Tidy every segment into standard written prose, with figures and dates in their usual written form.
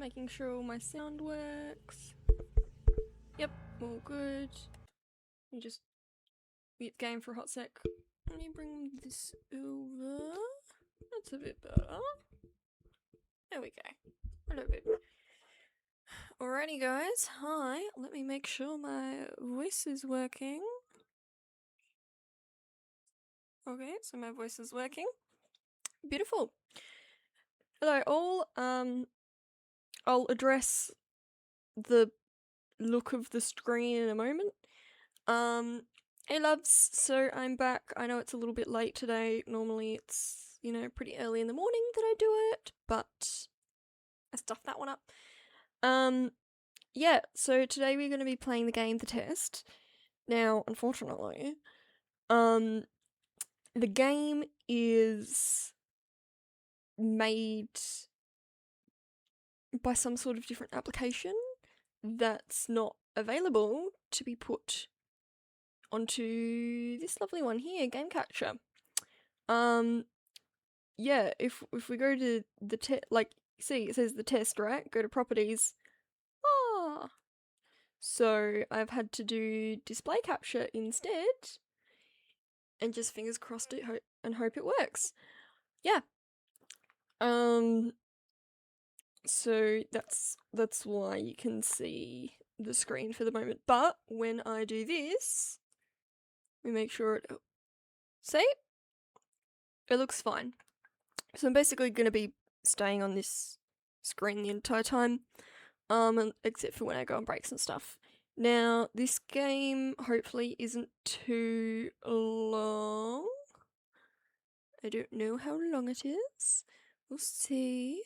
making sure all my sound works. Yep, all good. Let me just mute the game for a hot sec. Let me bring this over. That's a bit better. There we go. A little bit. Alrighty guys, hi. Let me make sure my voice is working. Okay, so my voice is working. Beautiful. Hello all. I'll address the look of the screen in a moment. Hey loves, so I'm back. I know it's a little bit late today. Normally it's, you know, pretty early in the morning that I do it, but I stuffed that one up. Yeah, so today we're going to be playing the game The Test. Now, unfortunately, the game is made by some sort of different application that's not available to be put onto this lovely one here, Game Catcher. Yeah, if we go to the test, like, see, it says The Test, right? Go to Properties. So I've had to do display capture instead, and just fingers crossed it and hope it works. Yeah. So that's why you can see the screen for the moment. But when I do this, we make sure it. See? It looks fine. So I'm basically going to be staying on this screen the entire time, except for when I go on breaks and stuff. Now, this game hopefully isn't too long. I don't know how long it is. We'll see.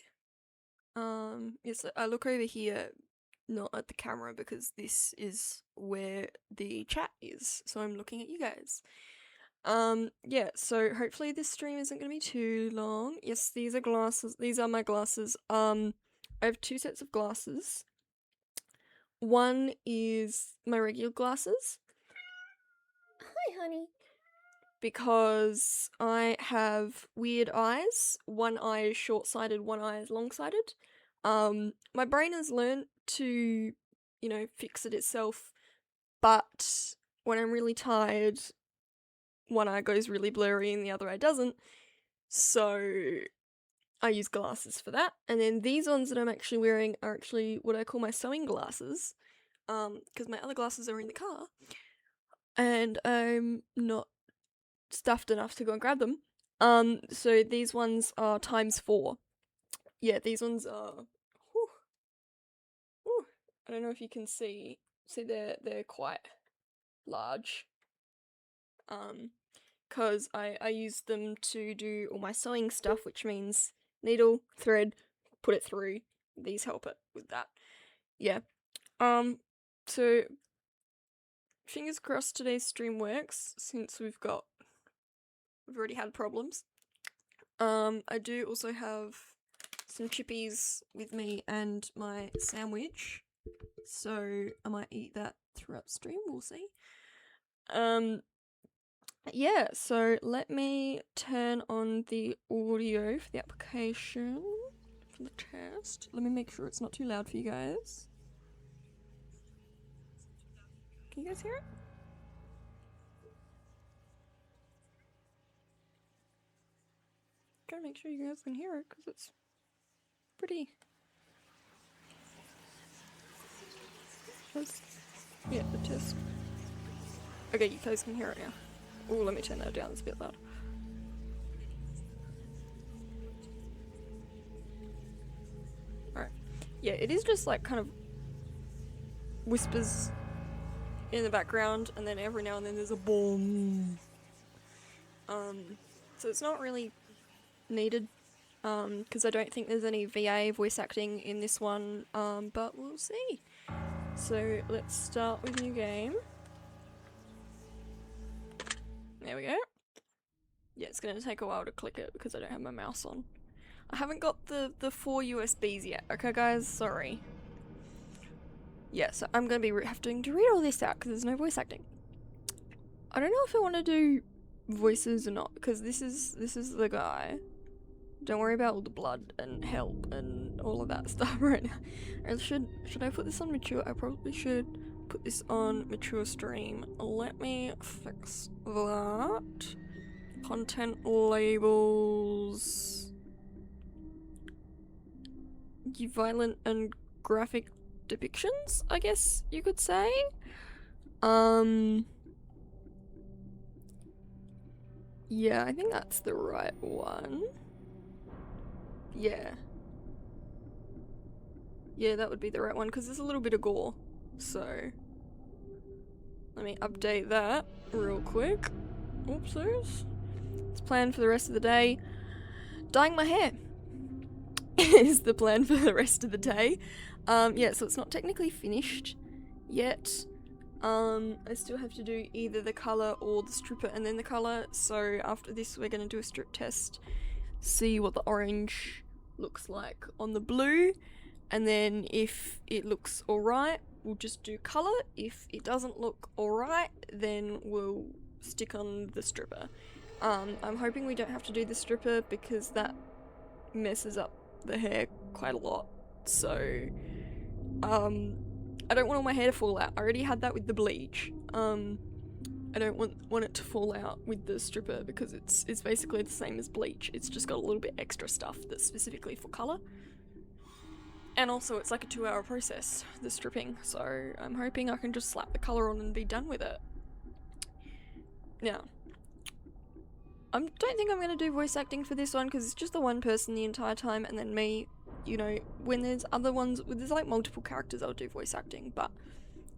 Yes, I look over here, not at the camera, because this is where the chat is, so I'm looking at you guys. Yeah, so hopefully this stream isn't going to be too long. Yes, these are glasses. These are my glasses. I have two sets of glasses. One is my regular glasses. Hi, honey. Because I have weird eyes. One eye is short-sighted, one eye is long-sighted. My brain has learned to, you know, fix it itself, but when I'm really tired, one eye goes really blurry and the other eye doesn't, so I use glasses for that. And then these ones that I'm actually wearing are actually what I call my sewing glasses, because my other glasses are in the car, and I'm not stuffed enough to go and grab them. So these ones are ×4. Yeah, these ones are. I don't know if you can see. See, they're quite large. Cause I use them to do all my sewing stuff, which means needle, thread, put it through. These help it with that. Yeah. So fingers crossed today's stream works, since we've already had problems. I do also have some chippies with me and my sandwich, so I might eat that throughout stream, we'll see. Yeah, so let me turn on the audio for the application, for the test. Let me make sure it's not too loud for you guys. Can you guys hear it? Trying to make sure you guys can hear it, because it's pretty. Yeah, the test. Okay, you guys can hear it now. Oh, let me turn that down, it's a bit loud. Alright. Yeah, it is just like kind of whispers in the background, and then every now and then there's a boom. So it's not really needed, because I don't think there's any VA voice acting in this one, but we'll see. So let's start with new game. There we go. Yeah, it's gonna take a while to click it because I don't have my mouse on. I haven't got the 4 USBs yet, okay guys? Sorry. Yeah, so I'm gonna be having to read all this out because there's no voice acting. I don't know if I want to do voices or not, because this is the guy. Don't worry about all the blood and help and all of that stuff right now. Or should I put this on mature? I probably should put this on mature stream. Let me fix that. Content labels. Violent and graphic depictions, I guess you could say. Yeah, I think that's the right one. Yeah, that would be the right one, because there's a little bit of gore. So, let me update that real quick. Oopsies. It's planned for the rest of the day. Dyeing my hair is the plan for the rest of the day. Yeah, so it's not technically finished yet. I still have to do either the colour or the stripper and then the colour. So after this we're going to do a strip test, see what the orange looks like on the blue, and then if it looks alright we'll just do colour. If it doesn't look alright then we'll stick on the stripper. I'm hoping we don't have to do the stripper because that messes up the hair quite a lot. So I don't want all my hair to fall out. I already had that with the bleach. I don't want it to fall out with the stripper because it's basically the same as bleach. It's just got a little bit extra stuff that's specifically for colour. And also it's like a 2-hour process, the stripping, so I'm hoping I can just slap the colour on and be done with it. Now, I don't think I'm going to do voice acting for this one because it's just the one person the entire time and then me. You know, when there's other ones, when there's like multiple characters, I'll do voice acting, but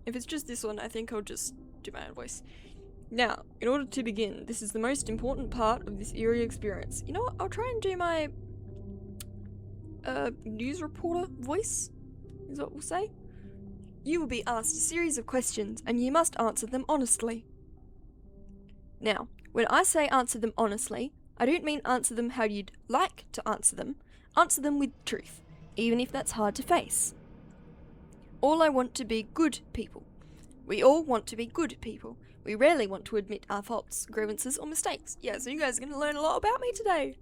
if it's just this one, I think I'll just do my own voice. Now, in order to begin, this is the most important part of this eerie experience. You know what, I'll try and do my news reporter voice, is what we'll say. You will be asked a series of questions, and you must answer them honestly. Now, when I say answer them honestly, I don't mean answer them how you'd like to answer them. Answer them with truth, even if that's hard to face. All I want to be good people. We all want to be good people. We rarely want to admit our faults, grievances, or mistakes. Yeah, so you guys are going to learn a lot about me today.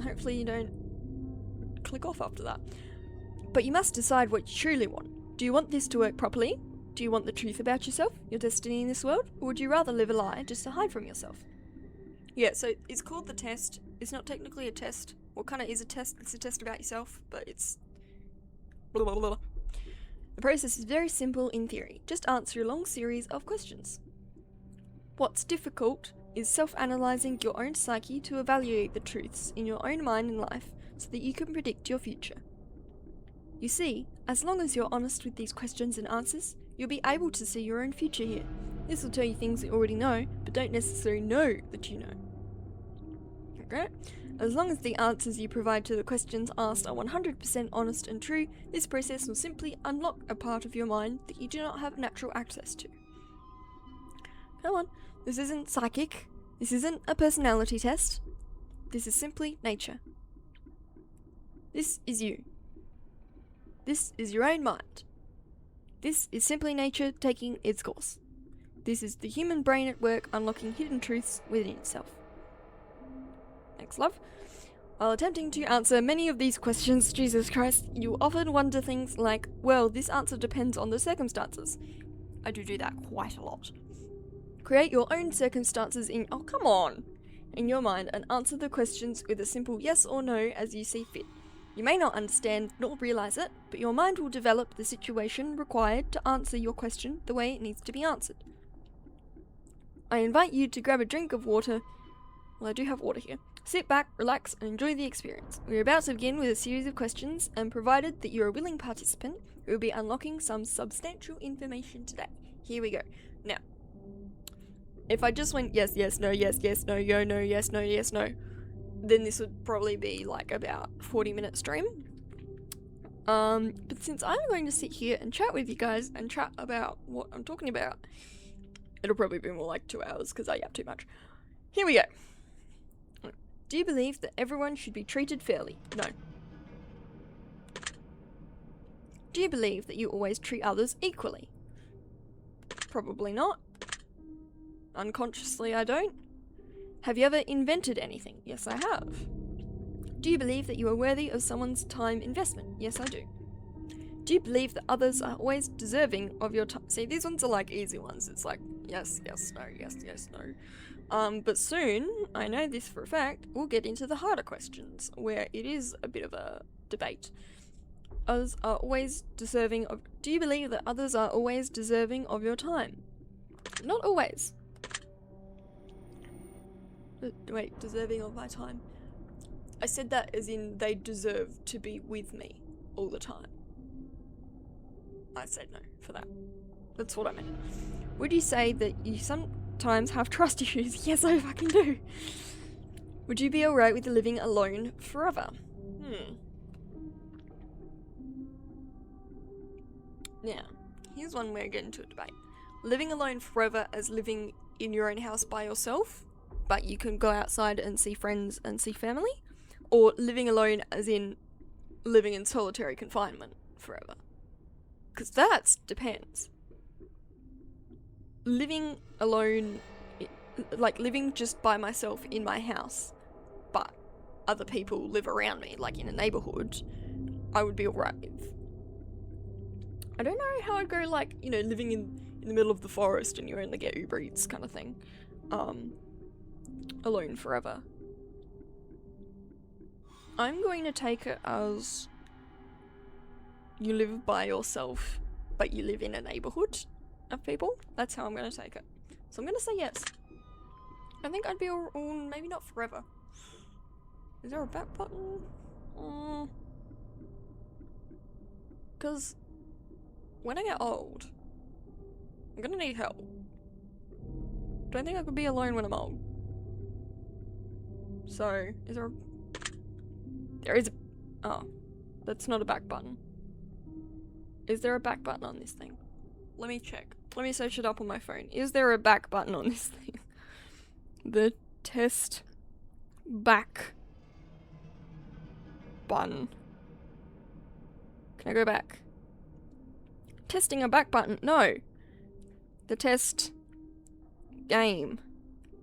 Hopefully you don't click off after that. But you must decide what you truly want. Do you want this to work properly? Do you want the truth about yourself, your destiny in this world? Or would you rather live a lie just to hide from yourself? Yeah, so it's called the test. It's not technically a test. Well, kind of is a test. It's a test about yourself, but it's blah, blah, blah. The process is very simple in theory. Just answer a long series of questions. What's difficult is self-analysing your own psyche to evaluate the truths in your own mind and life so that you can predict your future. You see, as long as you're honest with these questions and answers, you'll be able to see your own future here. This will tell you things you already know, but don't necessarily know that you know. Okay? As long as the answers you provide to the questions asked are 100% honest and true, this process will simply unlock a part of your mind that you do not have natural access to. Come on, this isn't psychic. This isn't a personality test. This is simply nature. This is you. This is your own mind. This is simply nature taking its course. This is the human brain at work unlocking hidden truths within itself. Thanks, love. While attempting to answer many of these questions, Jesus Christ, you often wonder things like, well, this answer depends on the circumstances. I do that quite a lot. Create your own circumstances in your mind and answer the questions with a simple yes or no as you see fit. You may not understand nor realise it, but your mind will develop the situation required to answer your question the way it needs to be answered. I invite you to grab a drink of water. Well, I do have water here. Sit back, relax, and enjoy the experience. We're about to begin with a series of questions, and provided that you're a willing participant, we'll be unlocking some substantial information today. Here we go. Now, if I just went yes, yes, no, yes, yes, no, yo, no, yes, no, yes, no, then this would probably be like about 40-minute stream. But since I'm going to sit here and chat with you guys and chat about what I'm talking about, it'll probably be more like 2 hours because I yap too much. Here we go. Do you believe that everyone should be treated fairly? No. Do you believe that you always treat others equally? Probably not. Unconsciously, I don't. Have you ever invented anything? Yes, I have. Do you believe that you are worthy of someone's time investment? Yes, I do. Do you believe that others are always deserving of your time? See, these ones are like easy ones. It's like, yes, yes, no, yes, yes, no. But soon, I know this for a fact, we'll get into the harder questions, where it is a bit of a debate. Others are always deserving of... Do you believe that others are always deserving of your time? Not always. Wait, deserving of my time? I said that as in they deserve to be with me all the time. I said no for that. That's what I meant. Would you say that you sometimes have trust issues? Yes, I fucking do. Would you be alright with living alone forever? Now, here's one where I get into a debate. Living alone forever as living in your own house by yourself, but you can go outside and see friends and see family? Or living alone as in living in solitary confinement forever? Because that depends. Living alone, like living just by myself in my house, but other people live around me, like in a neighborhood, I would be alright with. I don't know how I'd go, like, you know, living in the middle of the forest and you only get Uber Eats kind of thing. Alone forever. I'm going to take it as you live by yourself, but you live in a neighborhood of people. That's how I'm going to take it. So I'm going to say yes. I think I'd be all maybe not forever. Is there a back button? Because when I get old, I'm going to need help. Don't think I could be alone when I'm old. So, is there a... There is a... Oh. That's not a back button. Is there a back button on this thing? Let me check. Let me search it up on my phone. Is there a back button on this thing? The test back button. Can I go back? Testing a back button. No. The test game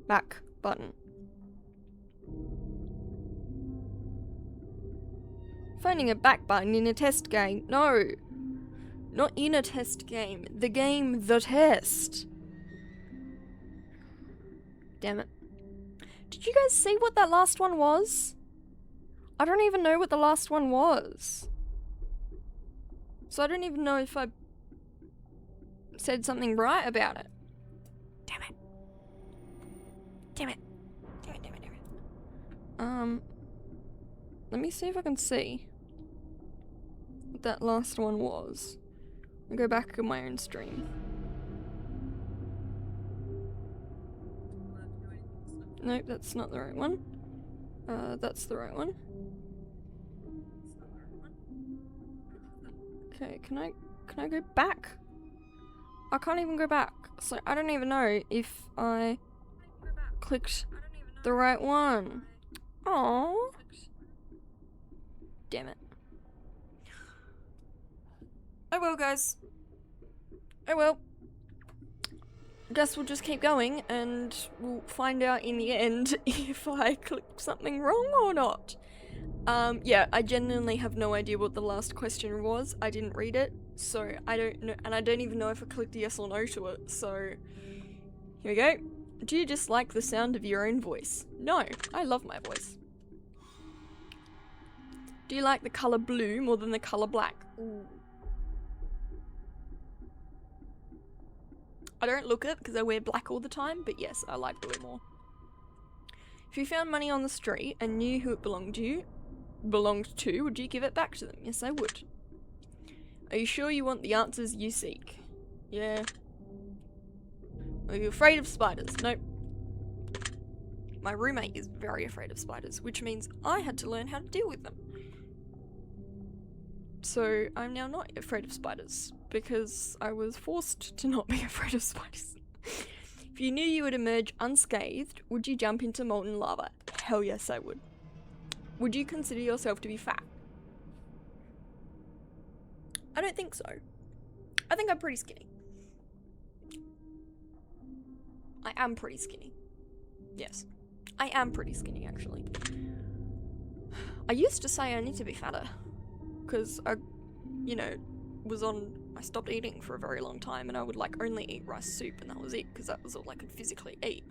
back button. Finding a back button in a test game. No. Not in a test game. The game, the test. Damn it. Did you guys see what that last one was? I don't even know what the last one was. So I don't even know if I said something right about it. Damn it. Damn it. Damn it, damn it, damn it. Let me see if I can see what that last one was. I'll go back on my own stream. Nope, that's not the right one. That's the right one. Okay, can I go back? I can't even go back. So I don't even know if I clicked the right one. Aww. Damn it. Oh well, guys. Oh well. Guess we'll just keep going and we'll find out in the end if I clicked something wrong or not. Yeah, I genuinely have no idea what the last question was. I didn't read it, so I don't know, and I don't even know if I clicked yes or no to it, so here we go. Do you just like the sound of your own voice? No, I love my voice. Do you like the colour blue more than the colour black? Ooh. I don't look it because I wear black all the time, but yes, I like blue more. If you found money on the street and knew who it belonged to, would you give it back to them? Yes, I would. Are you sure you want the answers you seek? Yeah. Are you afraid of spiders? Nope. My roommate is very afraid of spiders, which means I had to learn how to deal with them. So I'm now not afraid of spiders, because I was forced to not be afraid of spiders. If you knew you would emerge unscathed, would you jump into molten lava? Hell yes, I would. Would you consider yourself to be fat? I don't think so. I think I'm pretty skinny. I am pretty skinny. Yes. I am pretty skinny, actually. I used to say I need to be fatter, because I, you know, I stopped eating for a very long time, and I would like only eat rice soup, and that was it, because that was all I could physically eat,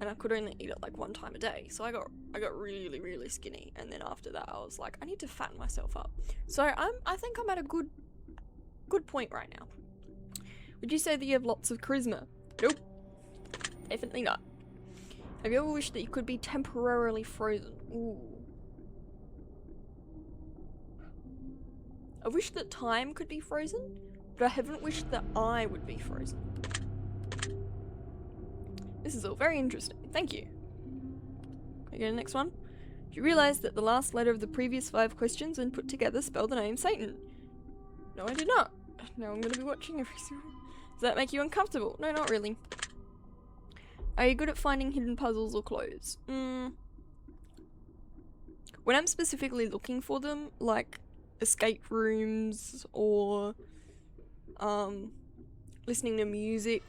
and I could only eat it like 1 time a day. So I got really, really skinny, and then after that I was like, I need to fatten myself up. So I think I'm at a good point right now. Would you say that you have lots of charisma? Nope, definitely not. Have you ever wished that you could be temporarily frozen? Ooh. I wish that time could be frozen, but I haven't wished that I would be frozen. This is all very interesting. Thank you. Okay, next one. Do you realise that the last letter of the previous 5 questions, when put together, spell the name Satan? No, I did not. Now I'm going to be watching every single... Does that make you uncomfortable? No, not really. Are you good at finding hidden puzzles or clues? When I'm specifically looking for them, like escape rooms or listening to music,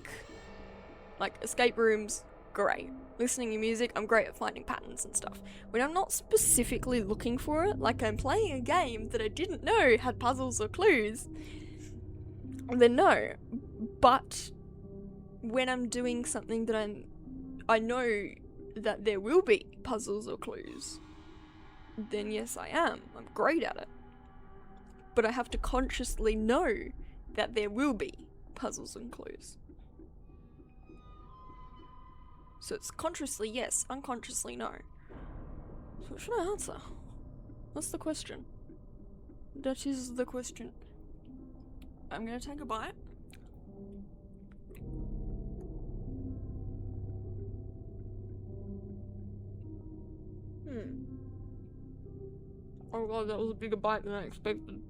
like escape rooms, great. Listening to music, I'm great at finding patterns and stuff. When I'm not specifically looking for it, like I'm playing a game that I didn't know had puzzles or clues, then no. But when I'm doing something that I know that there will be puzzles or clues, then yes, I am. I'm great at it. But I have to consciously know that there will be puzzles and clues. So it's consciously yes, unconsciously no. So what should I answer? What's the question? That is the question. I'm gonna take a bite. Oh god, that was a bigger bite than I expected.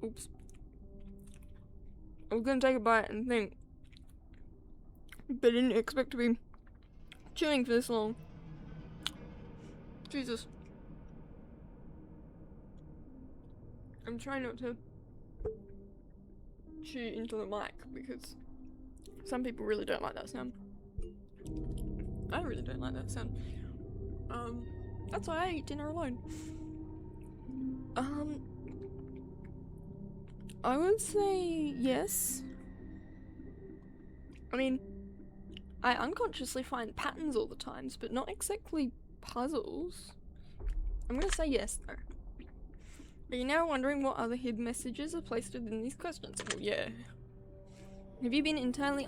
Oops. I was gonna take a bite and think, but I didn't expect to be chewing for this long. Jesus. I'm trying not to chew into the mic because some people really don't like that sound. I really don't like that sound. That's why I eat dinner alone. I would say yes. I mean, I unconsciously find patterns all the times, but not exactly puzzles. I'm gonna say yes, though. Are you now wondering what other hidden messages are placed within these questions? Well, yeah. Have you been entirely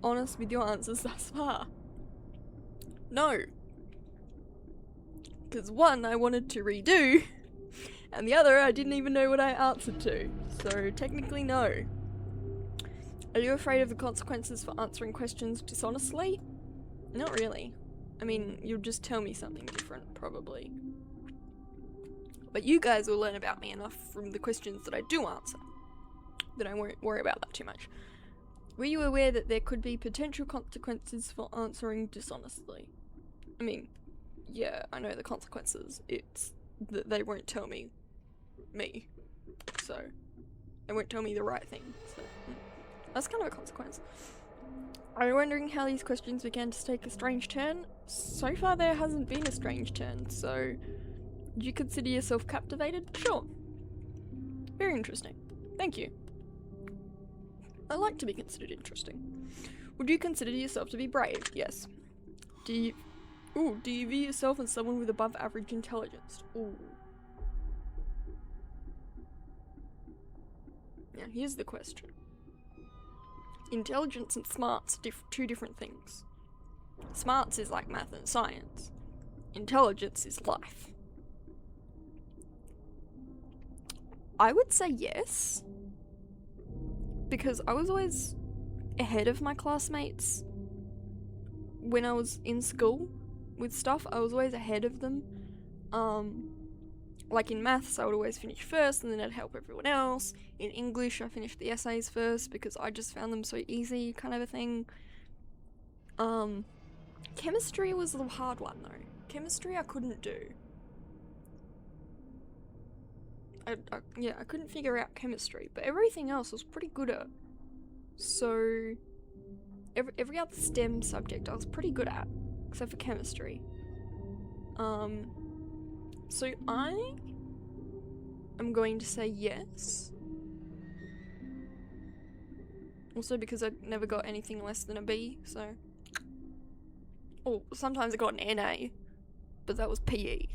honest with your answers thus far? No. Because one, I wanted to redo, and the other, I didn't even know what I answered to. So, technically, no. Are you afraid of the consequences for answering questions dishonestly? Not really. I mean, you'll just tell me something different, probably. But you guys will learn about me enough from the questions that I do answer that I won't worry about that too much. Were you aware that there could be potential consequences for answering dishonestly? I mean, yeah, I know the consequences. It's that they won't tell me. So, they won't tell me the right thing. So, that's kind of a consequence. Are you wondering how these questions began to take a strange turn? So far there hasn't been a strange turn, so... Do you consider yourself captivated? Sure. Very interesting. Thank you. I like to be considered interesting. Would you consider yourself to be brave? Yes. Do you view yourself as someone with above average intelligence? Ooh. Now here's the question. Intelligence and smarts are two different things. Smarts is like math and science. Intelligence is life. I would say yes. Because I was always ahead of my classmates when I was in school with stuff. I was always ahead of them. Like in maths, I would always finish first and then I'd help everyone else. In English, I finished the essays first because I just found them so easy, kind of a thing. Chemistry was the hard one though. Chemistry I couldn't do. I couldn't figure out chemistry, but everything else I was pretty good at. So, every other STEM subject I was pretty good at, except for chemistry. So I am going to say yes. Also because I never got anything less than a B, so... Oh, sometimes I got an NA, but that was PE,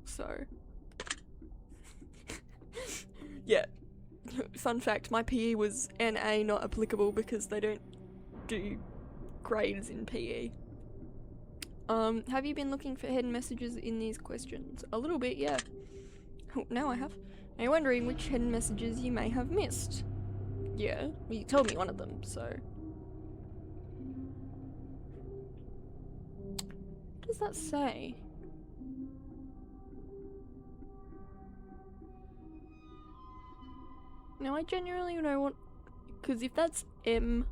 so... Yeah. Fun fact, my PE was NA, not applicable, because they don't do grades in PE. Have you been looking for hidden messages in these questions? A little bit, yeah. Oh, now I have. Are you wondering which hidden messages you may have missed? Yeah, well, you told me one of them, so... What does that say? Now I genuinely know what... Because if that's M-A-I-A...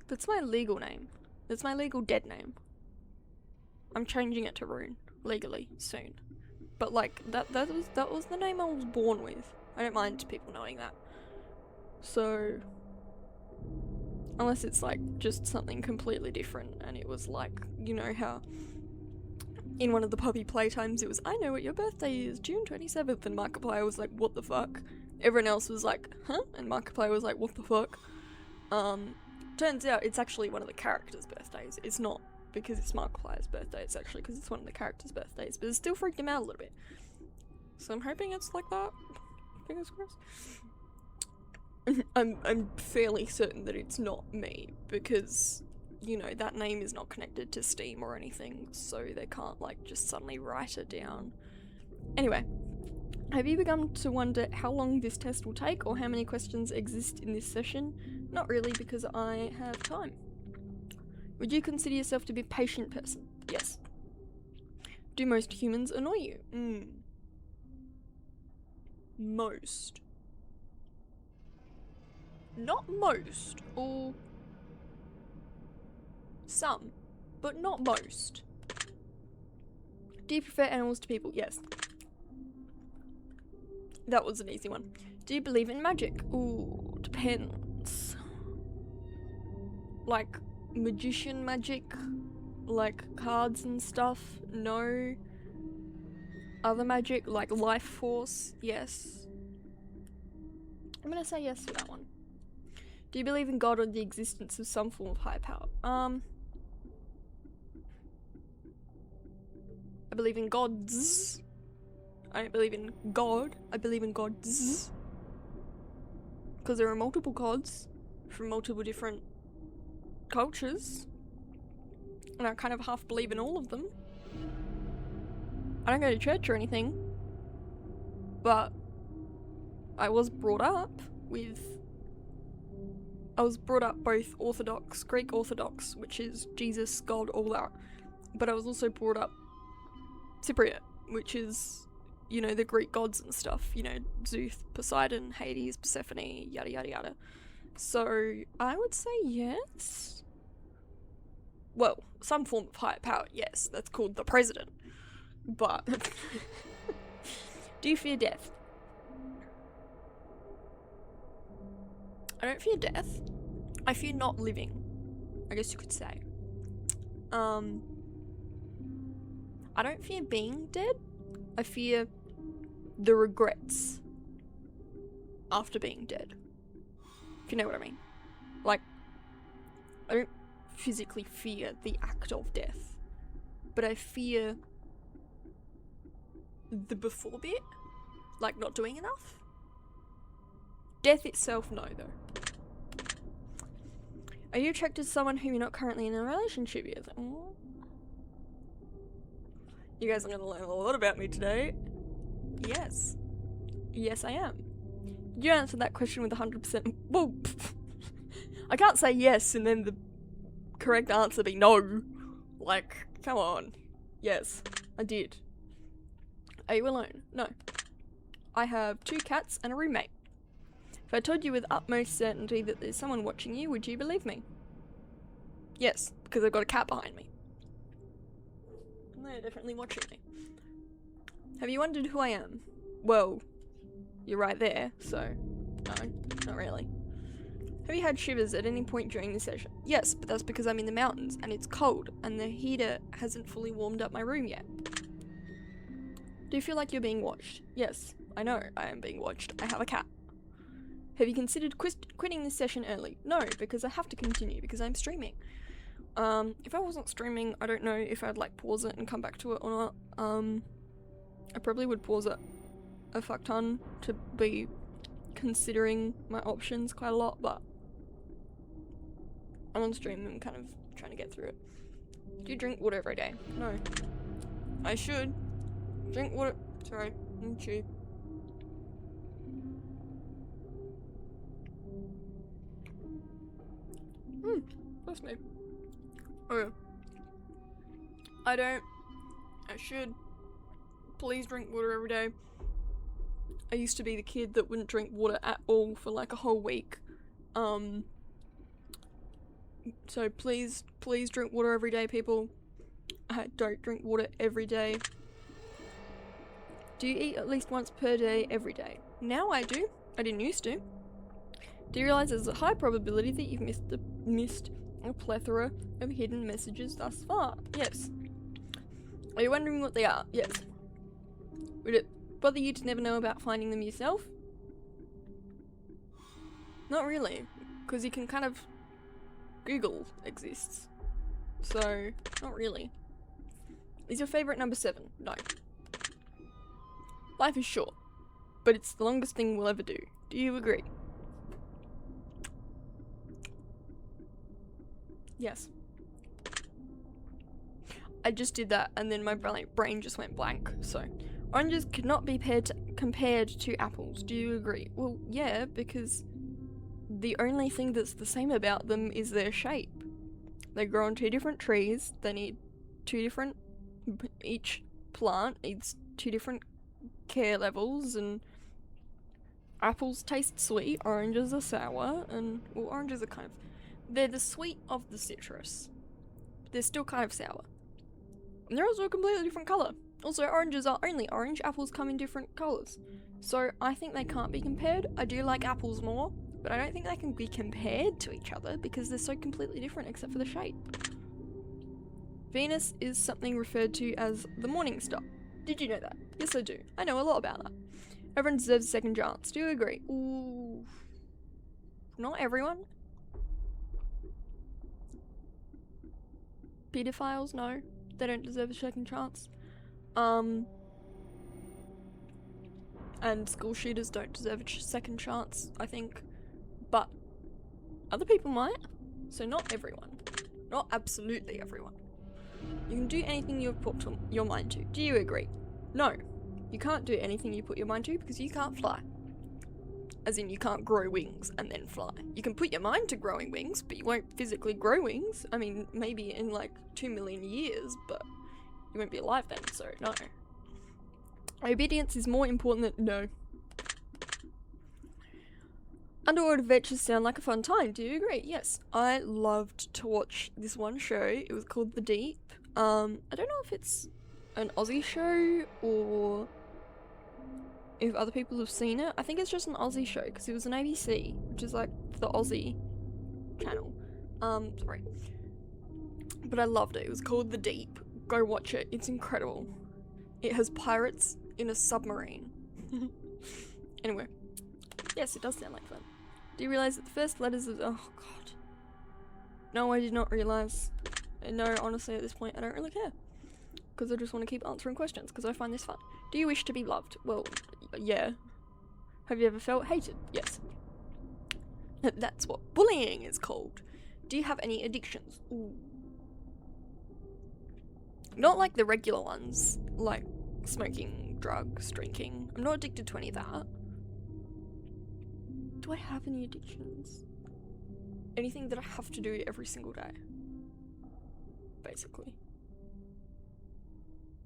That's my legal name. That's my legal dead name. I'm changing it to Rune, legally, soon. But like, that was the name I was born with. I don't mind people knowing that. So... Unless it's like, just something completely different, and it was like, you know how... In one of the puppy playtimes it was, I know what your birthday is, June 27th, and Markiplier was like, what the fuck? Everyone else was like, huh? And Markiplier was like, what the fuck? Turns out it's actually one of the characters' birthdays. It's not because it's Markiplier's birthday, it's actually because it's one of the characters' birthdays, but it still freaked him out a little bit. So I'm hoping it's like that. Fingers crossed. I'm fairly certain that it's not me, because, you know, that name is not connected to Steam or anything, so they can't, like, just suddenly write it down. Anyway, have you begun to wonder how long this test will take, or how many questions exist in this session? Not really, because I have time. Would you consider yourself to be a patient person? Yes. Do most humans annoy you? Most. Not most, or some, but not most. Do you prefer animals to people? Yes. That was an easy one. Do you believe in magic? Ooh, depends. Like, magician magic? Like, cards and stuff? No. Other magic, like life force? Yes. I'm gonna say yes for that one. Do you believe in God or the existence of some form of higher power? I believe in gods. I don't believe in God. I believe in gods. Because there are multiple gods from multiple different cultures. And I kind of half believe in all of them. I don't go to church or anything. But I was brought up both Orthodox, Greek Orthodox, which is Jesus, God, all that. But I was also brought up Cypriot, which is, you know, the Greek gods and stuff. You know, Zeus, Poseidon, Hades, Persephone, yada yada yada. So, I would say yes. Well, some form of higher power, yes. That's called the president. But... Do you fear death? I don't fear death. I fear not living, I guess you could say. I don't fear being dead. I fear the regrets after being dead. If you know what I mean. Like, I don't physically fear the act of death, but I fear the before bit, like not doing enough. Death itself, no, though. Are you attracted to someone whom you're not currently in a relationship with? You guys are going to learn a lot about me today. Yes. Yes, I am. You answered that question with 100%. Well, I can't say yes and then the correct answer be no. Like, come on. Yes, I did. Are you alone? No. I have 2 cats and a roommate. If I told you with utmost certainty that there's someone watching you, would you believe me? Yes, because I've got a cat behind me. And they're definitely watching me. Have you wondered who I am? Well, you're right there, so no, not really. Have you had shivers at any point during this session? Yes, but that's because I'm in the mountains and it's cold and the heater hasn't fully warmed up my room yet. Do you feel like you're being watched? Yes, I know I am being watched. I have a cat. Have you considered quitting this session early? No, because I have to continue because I'm streaming. If I wasn't streaming, I don't know if I'd like pause it and come back to it or not. I probably would pause it a fuck ton to be considering my options quite a lot, but I'm on stream and kind of trying to get through it. Do you drink water every day? No. I should. Drink water. Sorry. Chew. Bless me. Oh. I don't. I should. Please drink water every day. I used to be the kid that wouldn't drink water at all for like a whole week. So please drink water every day, people. I don't drink water every day. Do you eat at least once per day every day? Now I do. I didn't used to. Do you realize there's a high probability that you've missed a plethora of hidden messages thus far? Yes. Are you wondering what they are? Yes. Would it bother you to never know about finding them yourself? Not really, because you can kind of Google exists. So, not really. Is your favourite number 7? No. Life is short, but it's the longest thing we'll ever do. Do you agree? Yes. I just did that and then my brain just went blank, so. Oranges could not be compared to apples. Do you agree? Well, yeah, because the only thing that's the same about them is their shape. They grow on 2 different trees. They need 2 different... Each plant needs 2 different care levels, and apples taste sweet, oranges are sour, and... Well, oranges are kind of... They're the sweet of the citrus. They're still kind of sour. And they're also a completely different colour. Also, oranges are only orange, apples come in different colours. So, I think they can't be compared. I do like apples more, but I don't think they can be compared to each other because they're so completely different except for the shape. Venus is something referred to as the morning star. Did you know that? Yes, I do. I know a lot about that. Everyone deserves a second chance. Do you agree? Ooh. Not everyone. Pedophiles, no. They don't deserve a second chance. And school shooters don't deserve a second chance, I think. But other people might. So not everyone. Not absolutely everyone. You can do anything you've put your mind to. Do you agree? No. You can't do anything you put your mind to because you can't fly. As in, you can't grow wings and then fly. You can put your mind to growing wings, but you won't physically grow wings. I mean, maybe in like 2 million years, but you won't be alive then, so no. Obedience is more important than... No. Underwater adventures sound like a fun time, do you agree? Yes. I loved to watch this one show. It was called The Deep. I don't know if it's an Aussie show or if other people have seen it. I think it's just an Aussie show because it was an ABC, which is like the Aussie channel. Sorry. But I loved it. It was called The Deep. Go watch it. It's incredible. It has pirates in a submarine. Anyway. Yes, it does sound like fun. Do you realise that the first letters of... Oh, God. No, I did not realise. And no, honestly, at this point, I don't really care. Because I just want to keep answering questions, because I find this fun. Do you wish to be loved? Well, yeah. Have you ever felt hated? Yes. That's what bullying is called. Do you have any addictions? Ooh. Not like the regular ones, like smoking, drugs, drinking. I'm not addicted to any of that. Do I have any addictions? Anything that I have to do every single day. Basically.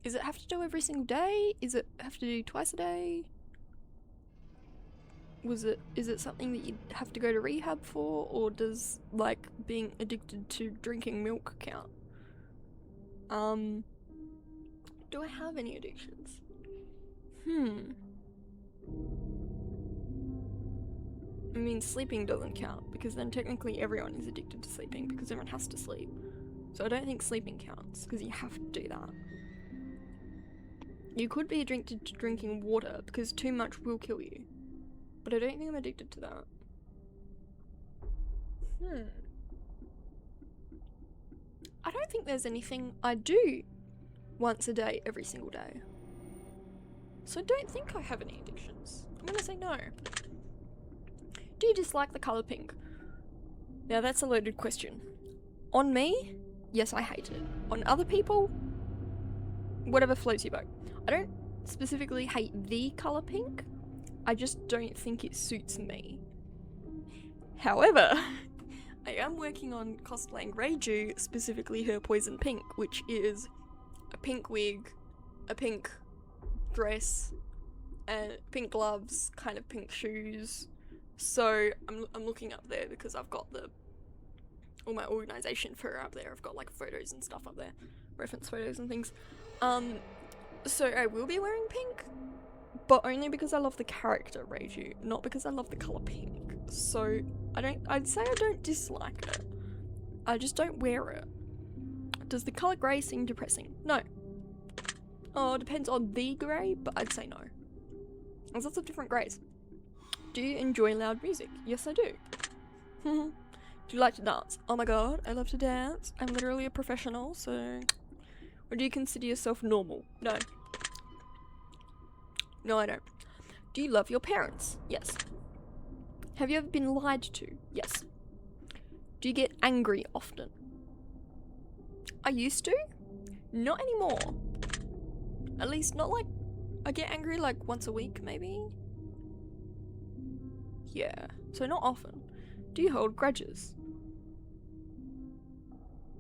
Is it have to do every single day? Is it have to do twice a day? Is it something that you'd have to go to rehab for? Or does, like, being addicted to drinking milk count? Do I have any addictions? I mean, sleeping doesn't count, because then technically everyone is addicted to sleeping, because everyone has to sleep. So I don't think sleeping counts, because you have to do that. You could be addicted to drinking water, because too much will kill you. But I don't think I'm addicted to that. I don't think there's anything I do once a day, every single day. So I don't think I have any addictions. I'm gonna say no. Do you dislike the colour pink? Now that's a loaded question. On me, yes, I hate it. On other people, whatever floats your boat. I don't specifically hate the colour pink, I just don't think it suits me. However, I am working on cosplaying Reiju, specifically her Poison Pink, which is a pink wig, a pink dress, and pink gloves, kind of pink shoes. So I'm looking up there because I've got all my organisation for her up there. I've got like photos and stuff up there, reference photos and things. So I will be wearing pink, but only because I love the character Reiju, not because I love the colour pink. So I'd say I don't dislike it. I just don't wear it. Does the colour grey seem depressing? No. Oh, it depends on the grey, but I'd say no. There's lots of different greys. Do you enjoy loud music? Yes, I do. Do you like to dance? Oh my god, I love to dance. I'm literally a professional, so... Or do you consider yourself normal? No. No, I don't. Do you love your parents? Yes. Have you ever been lied to? Yes. Do you get angry often? I used to. Not anymore. At least not like... I get angry like once a week, maybe? Yeah. So not often. Do you hold grudges?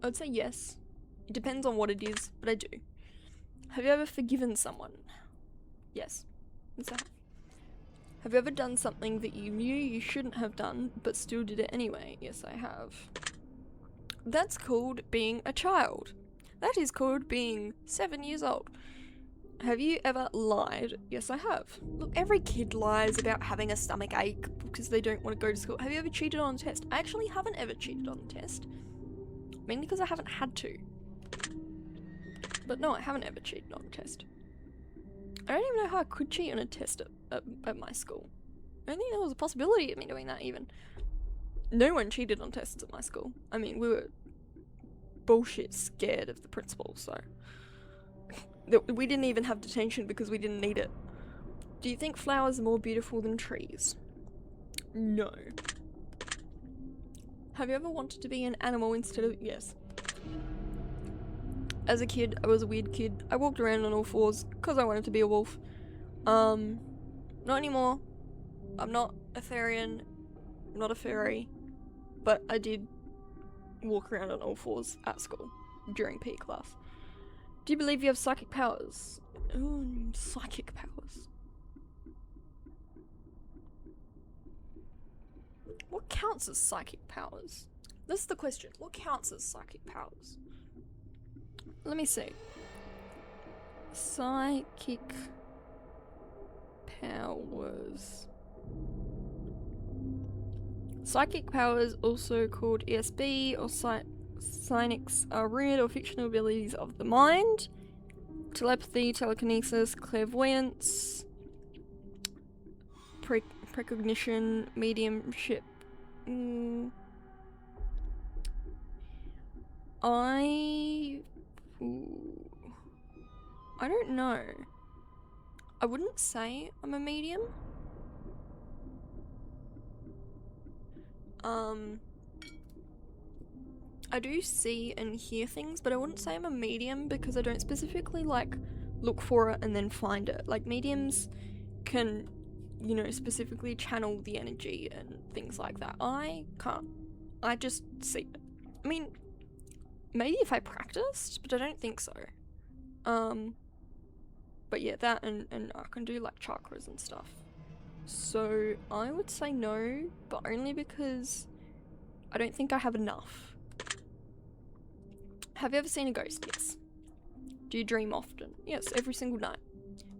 I'd say yes. It depends on what it is, but I do. Have you ever forgiven someone? Yes. Yes, I have. Have you ever done something that you knew you shouldn't have done, but still did it anyway? Yes, I have. That's called being a child. That is called being 7 years old. Have you ever lied? Yes, I have. Look, every kid lies about having a stomach ache because they don't want to go to school. Have you ever cheated on a test? I actually haven't ever cheated on a test. Mainly because I haven't had to. But no, I haven't ever cheated on a test. I don't even know how I could cheat on a test at my school. I don't think there was a possibility of me doing that even. No one cheated on tests at my school. I mean, we were bullshit scared of the principal, so... We didn't even have detention because we didn't need it. Do you think flowers are more beautiful than trees? No. Have you ever wanted to be an animal instead of... Yes. As a kid, I was a weird kid. I walked around on all fours because I wanted to be a wolf. Not anymore. I'm not a Therian. I'm not a fairy. But I did walk around on all fours at school during PE class. Do you believe you have psychic powers? Ooh, psychic powers. What counts as psychic powers? This is the question. What counts as psychic powers? Let me see. Psychic powers. Psychic powers, also called ESB or Psionics, are real or fictional abilities of the mind. Telepathy, telekinesis, clairvoyance, precognition, mediumship. I don't know. I wouldn't say I'm a medium. I do see and hear things, but I wouldn't say I'm a medium because I don't specifically like look for it and then find it. Like mediums can, you know, specifically channel the energy and things like that. I can't. I just see it. I mean, maybe if I practiced, but I don't think so. But yeah, that and I can do like chakras and stuff. So I would say no, but only because I don't think I have enough. Have you ever seen a ghost? Yes. Do you dream often? Yes, every single night.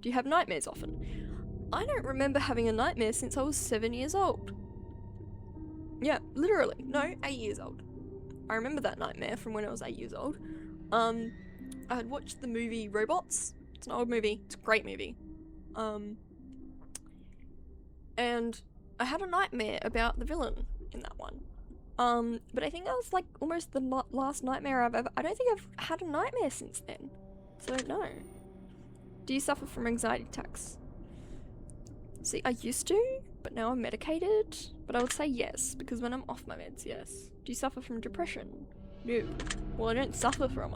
Do you have nightmares often? I don't remember having a nightmare since I was 7 years old. Yeah, literally. No, 8 years old. I remember that nightmare from when I was 8 years old. I had watched the movie Robots. It's an old movie. It's a great movie. And I had a nightmare about the villain in that one. But I think that was like almost the last nightmare I've ever. I don't think I've had a nightmare since then. So I don't know. Do you suffer from anxiety attacks? See, I used to, but now I'm medicated. But I would say yes, because when I'm off my meds, yes. Do you suffer from depression? No. Well, I don't suffer from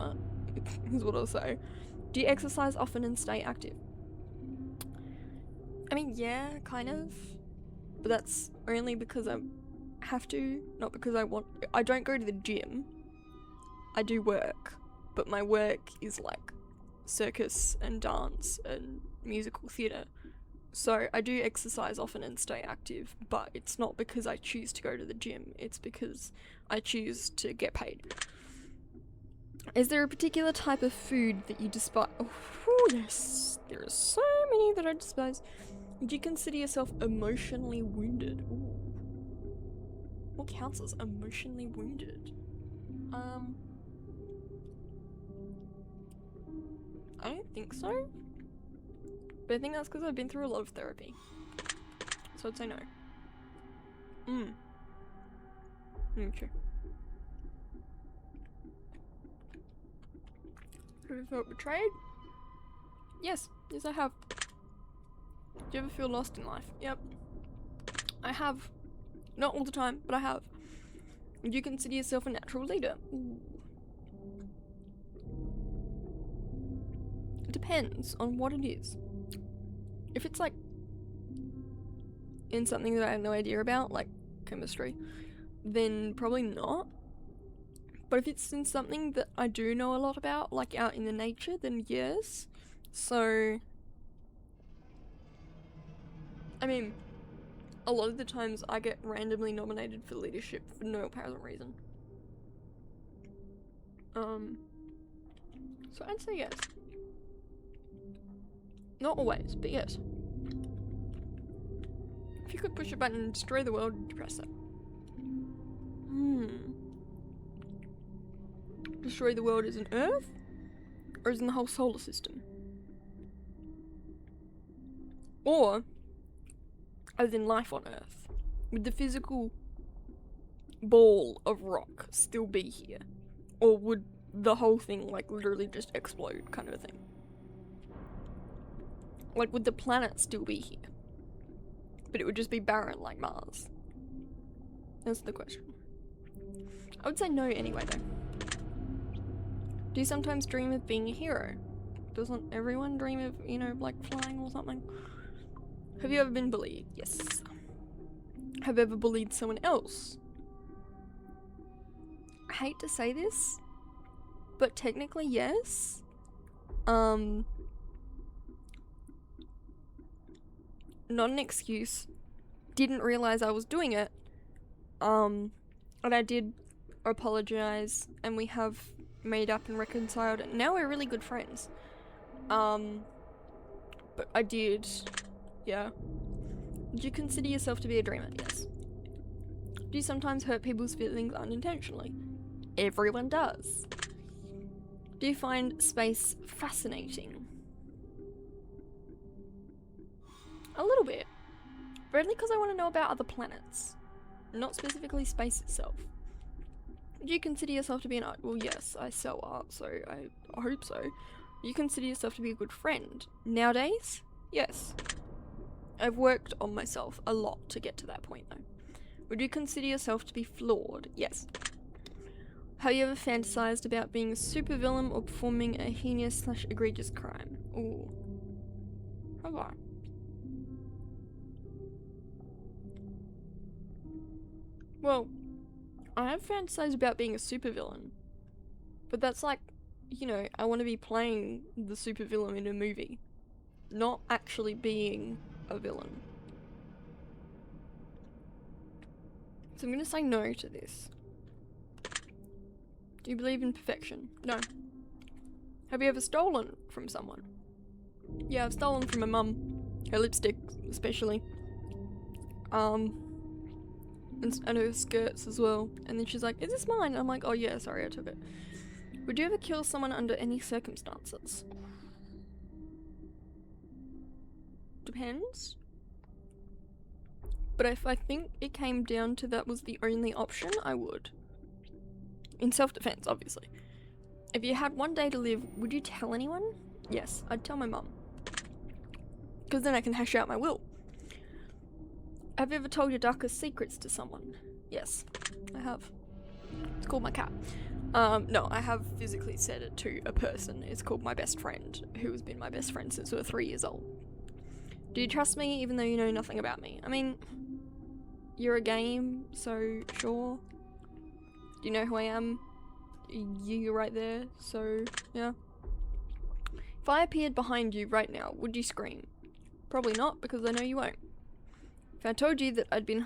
it, is what I'll say. Do you exercise often and stay active? I mean, yeah, kind of. But that's only because I have to, not because I want. I don't go to the gym. I do work, but my work is like circus and dance and musical theatre. So I do exercise often and stay active, but it's not because I choose to go to the gym, it's because I choose to get paid. Is there a particular type of food that you despise? Oh, yes, there are so many that I despise. Do you consider yourself emotionally wounded? Ooh. What counts as emotionally wounded? I don't think so. But I think that's because I've been through a lot of therapy. So I'd say no. Okay. Have you felt betrayed? Yes. Yes, I have. Do you ever feel lost in life? Yep. I have. Not all the time, but I have. Would you consider yourself a natural leader? Ooh. It depends on what it is. If it's like in something that I have no idea about, like chemistry, then probably not. But if it's in something that I do know a lot about, like out in the nature, then yes. So, I mean, a lot of the times I get randomly nominated for leadership for no apparent reason. So I'd say yes. Not always, but yes. If you could push a button and destroy the world, would you press it? Destroy the world as an Earth? Or as in the whole solar system? Or as in life on Earth? Would the physical ball of rock still be here? Or would the whole thing like literally just explode, kind of a thing? Like, would the planet still be here? But it would just be barren like Mars? That's the question. I would say no anyway though. Do you sometimes dream of being a hero? Doesn't everyone dream of, you know, like flying or something? Have you ever been bullied? Yes. Have you ever bullied someone else? I hate to say this, but technically yes. Not an excuse. Didn't realize I was doing it. And I did apologize, and we have made up and reconciled, and now we're really good friends. But I did, yeah. Do you consider yourself to be a dreamer? Yes. Do you sometimes hurt people's feelings unintentionally? Everyone does. Do you find space fascinating? A little bit. But only because I want to know about other planets. Not specifically space itself. Do you consider yourself to be an art? Well, yes, I sell art, so I hope so. Do you consider yourself to be a good friend? Nowadays? Yes. I've worked on myself a lot to get to that point, though. Would you consider yourself to be flawed? Yes. Have you ever fantasized about being a supervillain or performing a heinous/egregious crime? Ooh. Have I? Well, I have fantasized about being a supervillain. But that's like, you know, I want to be playing the supervillain in a movie. Not actually being a villain. So I'm gonna say no to this. Do you believe in perfection? No. Have you ever stolen from someone? Yeah, I've stolen from my mum. Her lipstick, especially. and her skirts as well. And then she's like, "Is this mine?" I'm like, "Oh yeah, sorry, I took it." Would you ever kill someone under any circumstances? Depends. But if I think it came down to that was the only option, I would. In self-defense, obviously. If you had one day to live, would you tell anyone? Yes, I'd tell my mum. Because then I can hash out my will. Have you ever told your darkest secrets to someone? Yes, I have. It's called my cat. No, I have physically said it to a person. It's called my best friend, who has been my best friend since we were 3 years old. Do you trust me even though you know nothing about me? I mean, you're a game, so sure. Do you know who I am? You're right there, so yeah. If I appeared behind you right now, would you scream? Probably not, because I know you won't. If I told you that I've been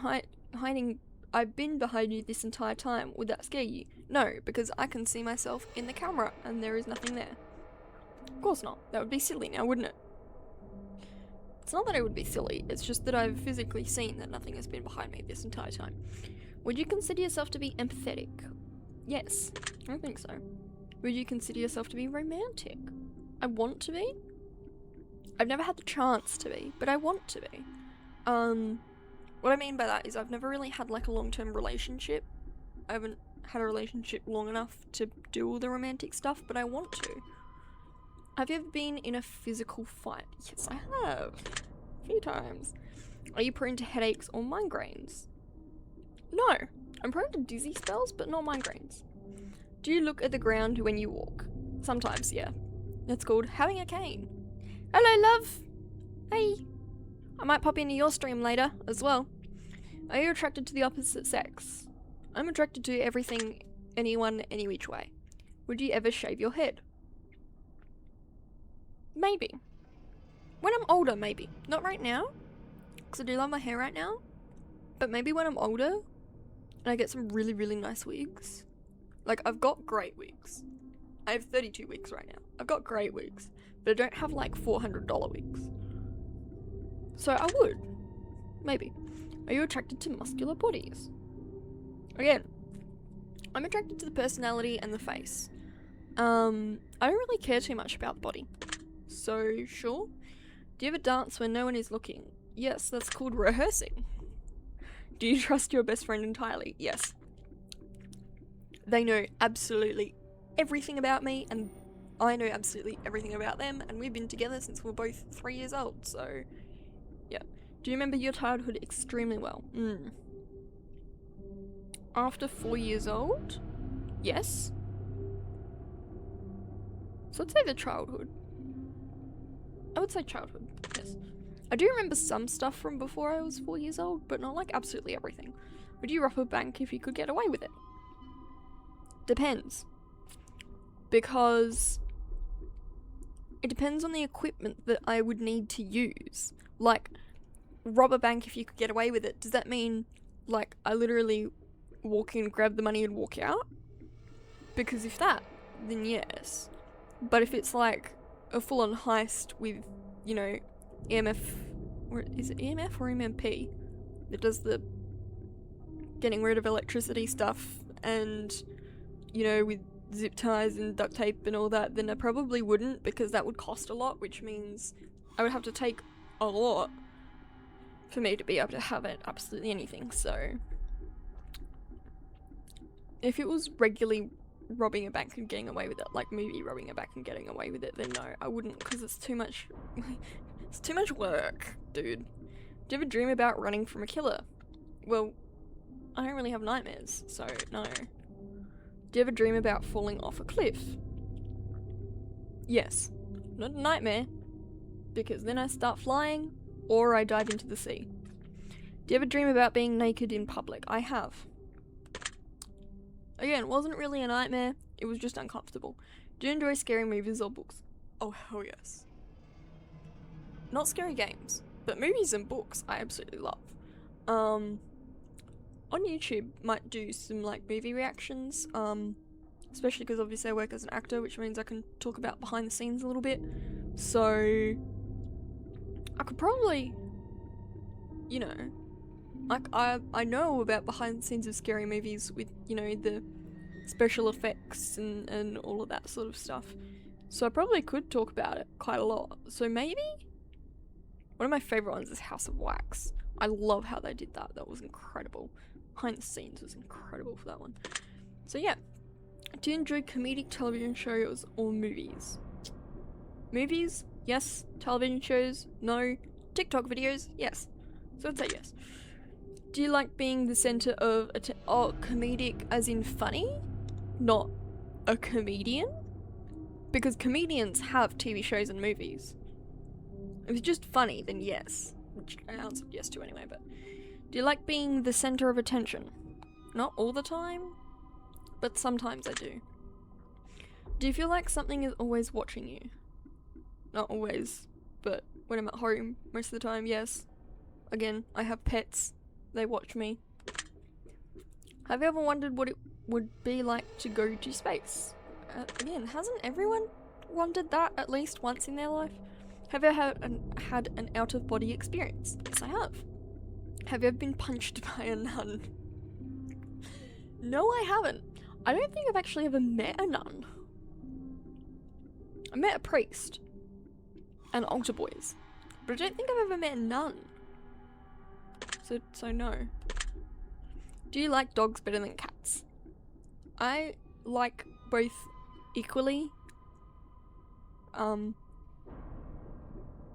behind you this entire time, would that scare you? No, because I can see myself in the camera, and there is nothing there. Of course not. That would be silly now, wouldn't it? It's not that it would be silly, it's just that I've physically seen that nothing has been behind me this entire time. Would you consider yourself to be empathetic? Yes, I think so. Would you consider yourself to be romantic? I want to be. I've never had the chance to be, but I want to be. What I mean by that is I've never really had like a long-term relationship. I haven't had a relationship long enough to do all the romantic stuff, but I want to. Have you ever been in a physical fight? Yes, I have. A few times. Are you prone to headaches or migraines? No. I'm prone to dizzy spells, but not migraines. Do you look at the ground when you walk? Sometimes, yeah. That's called having a cane. Hello, love. Hey. I might pop into your stream later as well. Are you attracted to the opposite sex? I'm attracted to everything, anyone, any which way. Would you ever shave your head? Maybe. When I'm older, maybe. Not right now, because I do love my hair right now. But maybe when I'm older, and I get some really, really nice wigs. Like, I've got great wigs. I have 32 wigs right now. I've got great wigs, but I don't have like $400 wigs. So I would. Maybe. Are you attracted to muscular bodies? Again, I'm attracted to the personality and the face. I don't really care too much about the body. So, sure. Do you ever dance when no one is looking? Yes, that's called rehearsing. Do you trust your best friend entirely? Yes. They know absolutely everything about me, and I know absolutely everything about them, and we've been together since we're both 3 years old, so yeah. Do you remember your childhood extremely well? After 4 years old? Yes. So I'd say the childhood. I would say childhood, yes. I do remember some stuff from before I was 4 years old, but not like absolutely everything. Would you rob a bank if you could get away with it? Depends. Because it depends on the equipment that I would need to use. Like, rob a bank if you could get away with it. Does that mean, like, I literally walk in, grab the money and walk out? Because if that, then yes. But if it's like a full-on heist with, you know, EMF, or is it EMF or MMP that does the getting rid of electricity stuff, and, you know, with zip ties and duct tape and all that, then I probably wouldn't, because that would cost a lot, which means I would have to take a lot for me to be able to have it absolutely anything. So if it was regularly robbing a bank and getting away with it, like movie robbing a bank and getting away with it, then no, I wouldn't, because it's too much it's too much work, dude. Do you ever dream about running from a killer? Well, I don't really have nightmares, so no. Do you ever dream about falling off a cliff? Yes. Not a nightmare, because then I start flying, or I dive into the sea. Do you ever dream about being naked in public? I have. Again, it wasn't really a nightmare, it was just uncomfortable. Do you enjoy scary movies or books? Oh, hell yes. Not scary games, but movies and books I absolutely love. On YouTube, might do some like movie reactions, especially because obviously I work as an actor, which means I can talk about behind the scenes a little bit. So I could probably, you know, Like, I know about behind the scenes of scary movies with, you know, the special effects and all of that sort of stuff. So I probably could talk about it quite a lot. So maybe? One of my favourite ones is House of Wax. I love how they did that. That was incredible. Behind the scenes was incredible for that one. So yeah. Do you enjoy comedic television shows or movies? Movies? Yes. Television shows? No. TikTok videos? Yes. So I'd say yes. Do you like being the centre of comedic as in funny? Not a comedian? Because comedians have TV shows and movies. If it's just funny, then yes. Which I answered yes to anyway, but... Do you like being the centre of attention? Not all the time, but sometimes I do. Do you feel like something is always watching you? Not always, but when I'm at home, most of the time, yes. Again, I have pets. They watch me. Have you ever wondered what it would be like to go to space? Again, hasn't everyone wondered that at least once in their life? Have you had an out-of-body experience? Yes, I have. Have you ever been punched by a nun? No, I haven't. I don't think I've actually ever met a nun. I met a priest and altar boys, but I don't think I've ever met a nun. So no. Do you like dogs better than cats? I like both equally.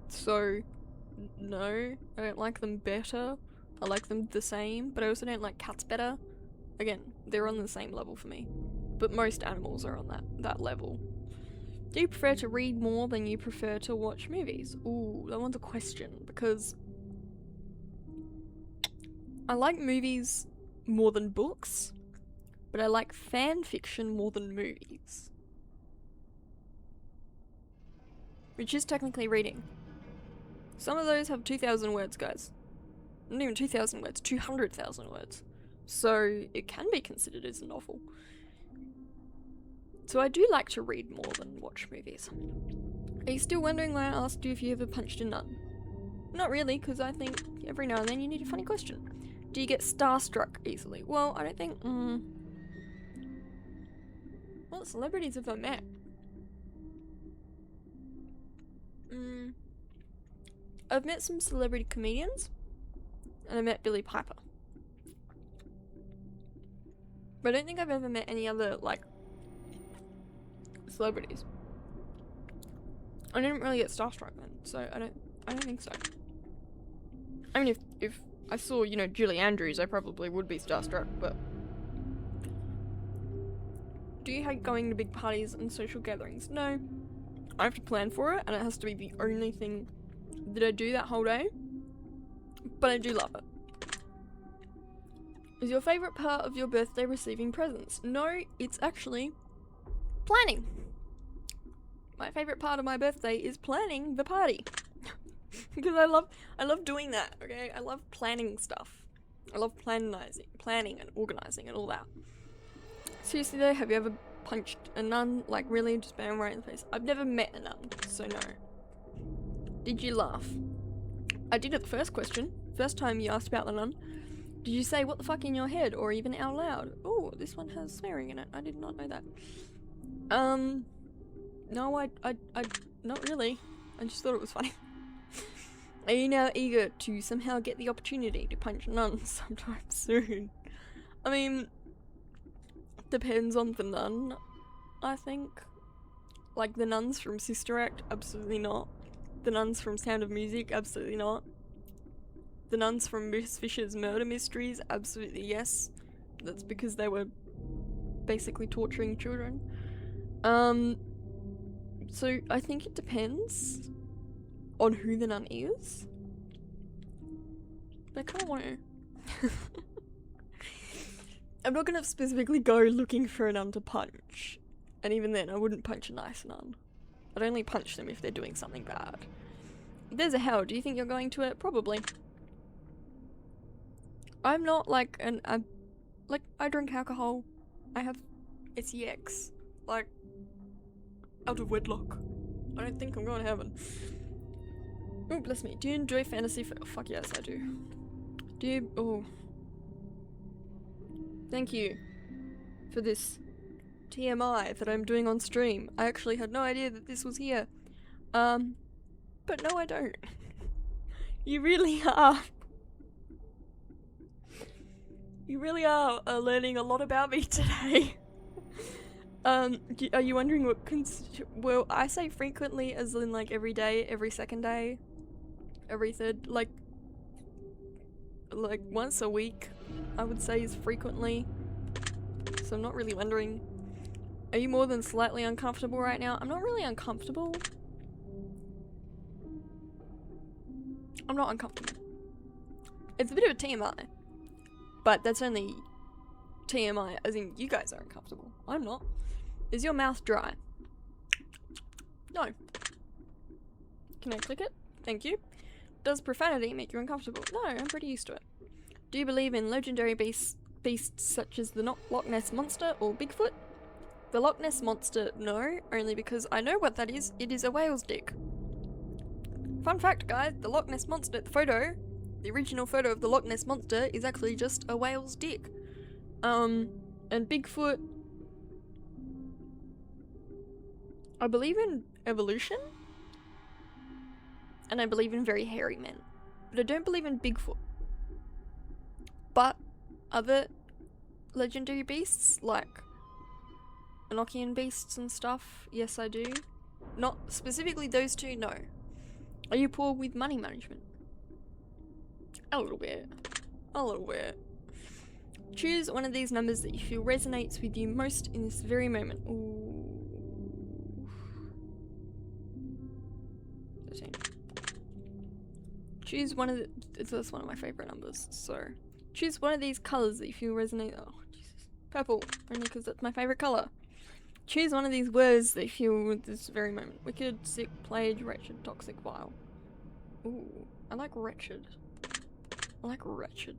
So no, I don't like them better. I like them the same, but I also don't like cats better. Again, they're on the same level for me. But most animals are on that level. Do you prefer to read more than you prefer to watch movies? Ooh, that one's a question, because I like movies more than books, but I like fan fiction more than movies. Which is technically reading. Some of those have 2,000 words, guys. Not even 2,000 words, 200,000 words. So it can be considered as a novel. So I do like to read more than watch movies. Are you still wondering why I asked you if you ever punched a nun? Not really, because I think every now and then you need a funny question. Do you get starstruck easily? Well, I don't think... What celebrities have I met? I've met some celebrity comedians, and I met Billie Piper. But I don't think I've ever met any other, like, celebrities. I didn't really get starstruck then, so I don't think so. I mean, if I saw, you know, Julie Andrews, I probably would be starstruck, but... Do you hate going to big parties and social gatherings? No. I have to plan for it, and it has to be the only thing that I do that whole day. But I do love it. Is your favourite part of your birthday receiving presents? No, it's actually planning. My favourite part of my birthday is planning the party. Because I love doing that, okay? I love planning stuff. I love planning and organising and all that. Seriously though, have you ever punched a nun? Like really, just bam right in the face? I've never met a nun, so no. Did you laugh? I did at the first question. First time you asked about the nun. Did you say what the fuck in your head or even out loud? Oh, this one has swearing in it. I did not know that. No, I not really. I just thought it was funny. Are you now eager to somehow get the opportunity to punch nuns sometime soon? I mean, depends on the nun, I think. Like the nuns from Sister Act, absolutely not. The nuns from Sound of Music, absolutely not. The nuns from Miss Fisher's Murder Mysteries, absolutely yes. That's because they were basically torturing children. So I think it depends on who the nun is. But I kind of want to. I'm not gonna specifically go looking for a nun to punch. And even then, I wouldn't punch a nice nun. I'd only punch them if they're doing something bad. If there's a hell, do you think you're going to it? Probably. I'm not like like, I drink alcohol. I have sex. Like, out of wedlock. I don't think I'm going to heaven. Oh, bless me. Do you enjoy fantasy? Fuck yes, I do. Do you... Oh. Thank you for this TMI that I'm doing on stream. I actually had no idea that this was here. But no I don't. You really are. You really are learning a lot about me today. Are you wondering what well, I say frequently as in like every day, every second day, every third, like once a week, I would say is frequently. So I'm not really wondering. Are you more than slightly uncomfortable right now? I'm not really uncomfortable. I'm not uncomfortable. It's a bit of a TMI. But that's only TMI, as in you guys are uncomfortable. I'm not. Is your mouth dry? No. Can I click it? Thank you. Does profanity make you uncomfortable? No, I'm pretty used to it. Do you believe in legendary beasts such as the Loch Ness Monster or Bigfoot? The Loch Ness Monster, no, only because I know what that is. It is a whale's dick. Fun fact, guys, the Loch Ness Monster, the original photo of the Loch Ness Monster is actually just a whale's dick. And Bigfoot... I believe in evolution? And I believe in very hairy men. But I don't believe in Bigfoot. But other legendary beasts, like Enochian beasts and stuff, yes I do. Not specifically those two, no. Are you poor with money management? A little bit. A little bit. Choose one of these numbers that you feel resonates with you most in this very moment. Ooh. 13. Choose one of the... That's one of my favourite numbers, so... Choose one of these colours that you feel resonate... Oh, Jesus. Purple. Only because that's my favourite colour. Choose one of these words that you feel with this very moment. Wicked, sick, plague, wretched, toxic, vile. Ooh. I like wretched. I like wretched.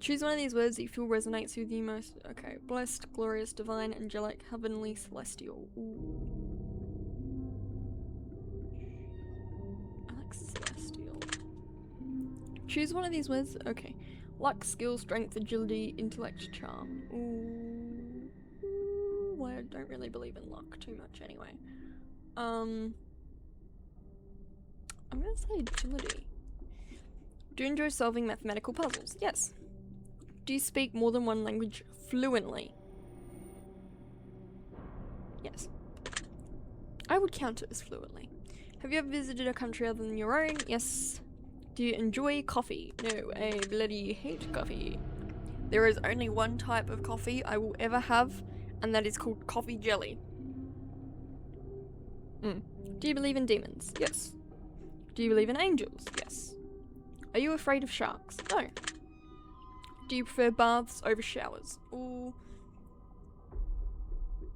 Choose one of these words that you feel resonates with you most. Okay. Blessed, glorious, divine, angelic, heavenly, celestial. Ooh. I like celestial. Choose one of these words. Okay. Luck, skill, strength, agility, intellect, charm. Ooh. Well, I don't really believe in luck too much anyway. I'm gonna say agility. Do you enjoy solving mathematical puzzles? Yes. Do you speak more than one language fluently? Yes. I would count it as fluently. Have you ever visited a country other than your own? Yes. Do you enjoy coffee? No, I bloody hate coffee. There is only one type of coffee I will ever have, and that is called coffee jelly. Do you believe in demons? Yes. Do you believe in angels? Yes. Are you afraid of sharks? No. Do you prefer baths over showers? Ooh.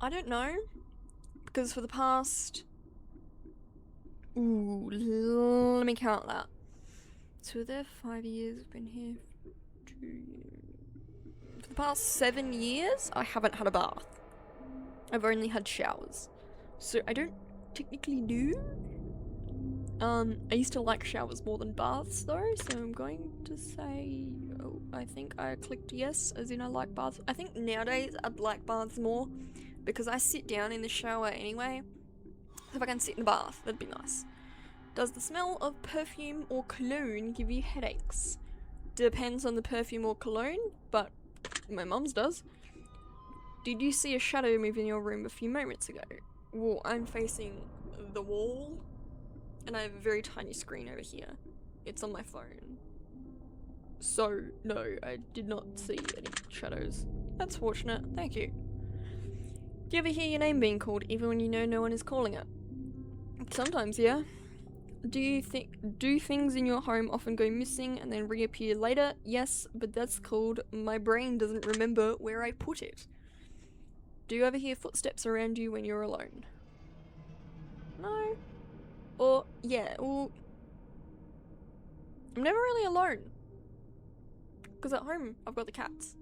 I don't know. Because for the past... Ooh, let me count that. So we're there 5 years, I've been here 2 years. For the past 7 years, I haven't had a bath. I've only had showers. So I don't technically do. I used to like showers more than baths though, so I'm going to say, oh, I think I clicked yes, as in I like baths. I think nowadays I'd like baths more, because I sit down in the shower anyway. So if I can sit in the bath, that'd be nice. Does the smell of perfume or cologne give you headaches? Depends on the perfume or cologne, but my mum's does. Did you see a shadow move in your room a few moments ago? Well, I'm facing the wall, and I have a very tiny screen over here. It's on my phone. So, no, I did not see any shadows. That's fortunate, thank you. Do you ever hear your name being called even when you know no one is calling it? Sometimes, yeah. Do things in your home often go missing and then reappear later? Yes, but that's called my brain doesn't remember where I put it. Do you ever hear footsteps around you when you're alone? No. Or, yeah, well... I'm never really alone. Because at home, I've got the cats.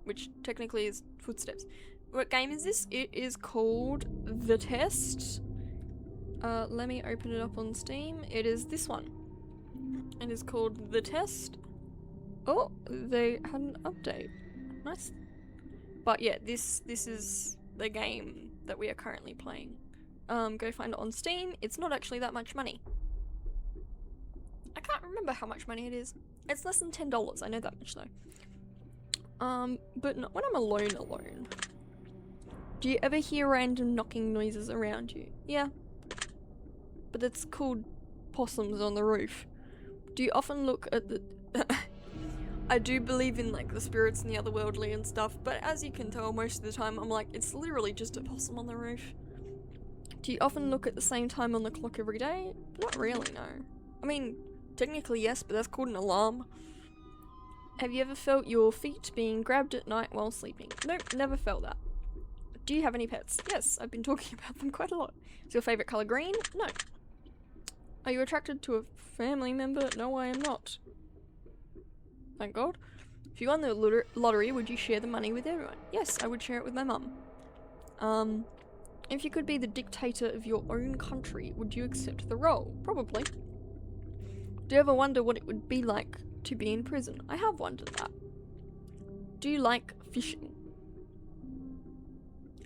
Which technically is footsteps. What game is this? It is called The Test. Let me open it up on Steam. It is this one. It is called The Test. Oh, they had an update. Nice. But yeah, this is the game that we are currently playing. Go find it on Steam. It's not actually that much money. I can't remember how much money it is. It's less than $10, I know that much though. But not when I'm alone. Do you ever hear random knocking noises around you? Yeah. But it's called possums on the roof. Do you often look at the... I do believe in like the spirits and the otherworldly and stuff, but as you can tell, most of the time I'm like, it's literally just a possum on the roof. Do you often look at the same time on the clock every day? Not really, no. I mean, technically yes, but that's called an alarm. Have you ever felt your feet being grabbed at night while sleeping? Nope, never felt that. Do you have any pets? Yes, I've been talking about them quite a lot. Is your favourite colour green? No. Are you attracted to a family member? No, I am not. Thank God. If you won the lottery, would you share the money with everyone? Yes, I would share it with my mum. If you could be the dictator of your own country, would you accept the role? Probably. Do you ever wonder what it would be like to be in prison? I have wondered that. Do you like fishing?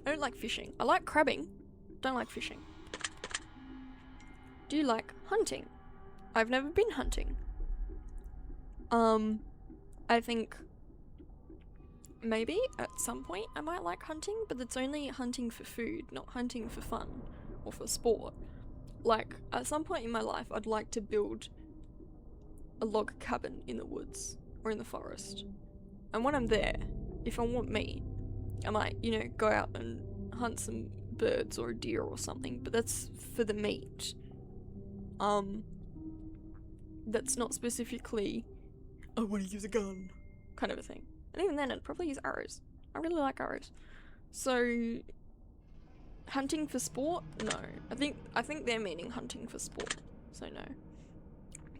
I don't like fishing. I like crabbing. Don't like fishing. Do you like hunting? I've never been hunting. I think maybe at some point I might like hunting, but it's only hunting for food, not hunting for fun or for sport. Like, at some point in my life, I'd like to build a log cabin in the woods or in the forest. And when I'm there, if I want meat, I might, you know, go out and hunt some birds or a deer or something, but that's for the meat. That's not specifically, I want to use a gun, kind of a thing. And even then, I'd probably use arrows. I really like arrows. So, hunting for sport? No. I think they're meaning hunting for sport. So no.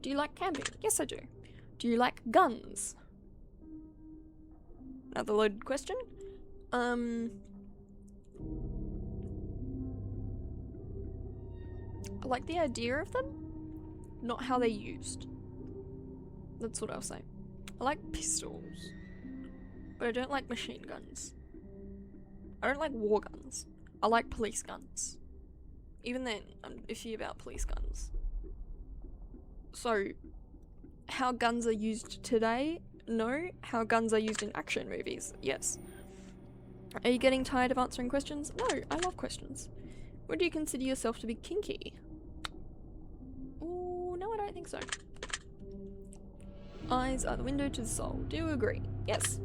Do you like camping? Yes, I do. Do you like guns? Another loaded question. I like the idea of them, not how they're used. That's what I'll say. I like pistols, but I don't like machine guns. I don't like war guns. I like police guns. Even then, I'm iffy about police guns. So, how guns are used today? No. How guns are used in action movies? Yes. Are you getting tired of answering questions? No, I love questions. Would you consider yourself to be kinky? Oh, no, I don't think so. Eyes are the window to the soul. Do you agree? Yes.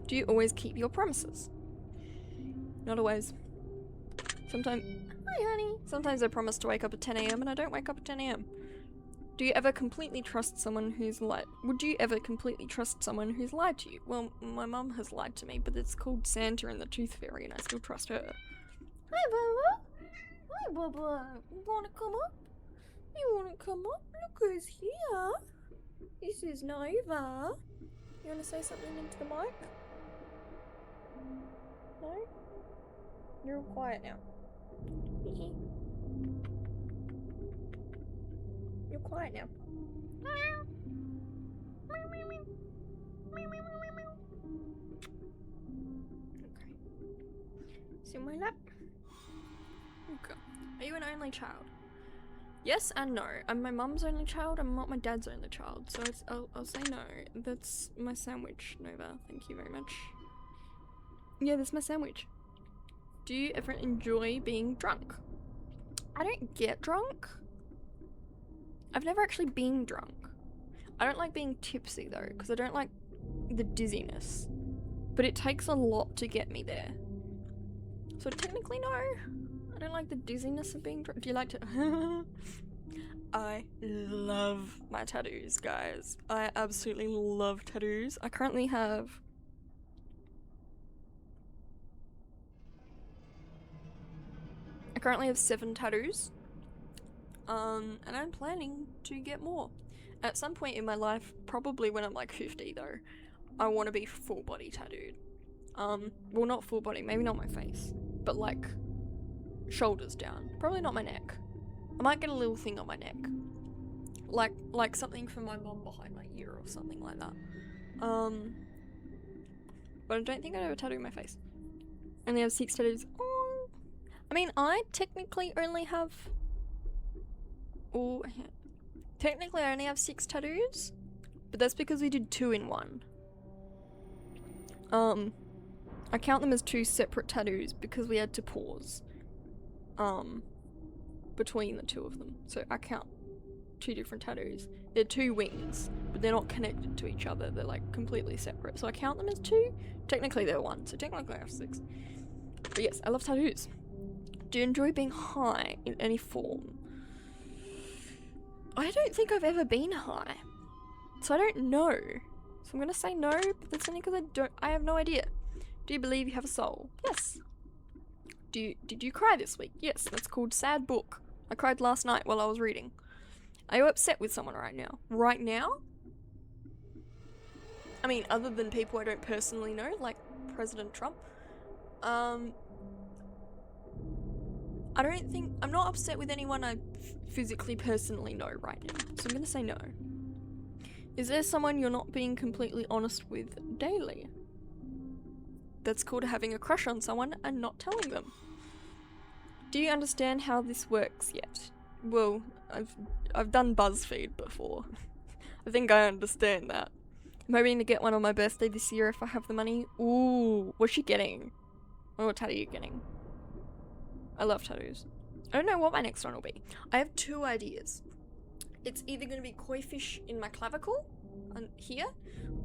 Do you always keep your promises? Not always. Sometimes... Hi, honey. Sometimes I promise to wake up at 10 AM and I don't wake up at 10 AM. Do you ever completely trust someone who's lied? Would you ever completely trust someone who's lied to you? Well, my mum has lied to me, but it's called Santa and the Tooth Fairy and I still trust her. Hi, Bubba. Hi, Bubba. You wanna come up? You wanna come up? Look who's here. This is Nova. You wanna say something into the mic? No? You're all quiet now. You're quiet now. Okay. Sit in my lap. Okay. Are you an only child? Yes and no. I'm my mum's only child. I'm not my dad's only child. So I'll say no. That's my sandwich, Nova. Thank you very much. Yeah, that's my sandwich. Do you ever enjoy being drunk? I don't get drunk. I've never actually been drunk. I don't like being tipsy though, because I don't like the dizziness. But it takes a lot to get me there. So technically no. I don't like the dizziness of being drunk. Do you like to... I love my tattoos, guys. I absolutely love tattoos. I currently have... I currently have 7 tattoos. And I'm planning to get more. At some point in my life, probably when I'm like 50 though, I want to be full body tattooed. Well, not full body, maybe not my face, but like shoulders down. Probably not my neck. I might get a little thing on my neck. Like something for my mom behind my ear or something like that. But I don't think I'd ever tattoo my face. I only have 6 tattoos. Oh, I mean, I technically only have... Oh, technically I only have 6 tattoos, but that's because we did 2 in 1. I count them as 2 separate tattoos because we had to pause between the 2 of them. So I count 2 different tattoos. They're 2 wings, but they're not connected to each other. They're like completely separate. So I count them as 2. Technically they're 1, so technically I have 6. But yes, I love tattoos. Do you enjoy being high in any form? I don't think I've ever been high, so I don't know. So I'm gonna say no, but that's only because I have no idea. Do you believe you have a soul? Yes. Did you cry this week? Yes, that's called Sad Book. I cried last night while I was reading. Are you upset with someone right now? Right now? I mean, other than people I don't personally know, like President Trump. I'm not upset with anyone I physically, personally know right now. So I'm gonna say no. Is there someone you're not being completely honest with daily? That's called having a crush on someone and not telling them. Do you understand how this works yet? Well, I've done BuzzFeed before. I think I understand that. I'm hoping to get one on my birthday this year if I have the money. Ooh, what's she getting? What tattoo are you getting? I love tattoos. I don't know what my next one will be. I have 2 ideas. It's either going to be koi fish in my clavicle, here,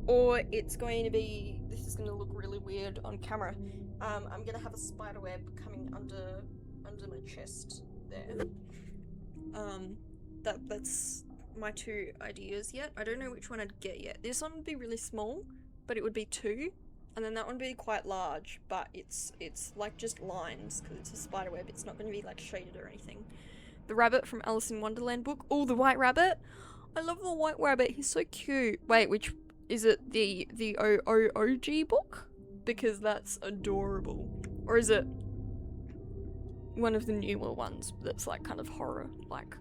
or it's going to be, this is going to look really weird on camera, I'm going to have a spider web coming under my chest there. That's my 2 ideas yet. I don't know which one I'd get yet. This one would be really small, but it would be 2. And then that one would be quite large, but it's like just lines, because it's a spider web. It's not going to be like shaded or anything. The rabbit from Alice in Wonderland book. Oh, the white rabbit. I love the white rabbit. He's so cute. Wait, which is it? The OOOG book? Because that's adorable. Or is it one of the newer ones that's like kind of horror, like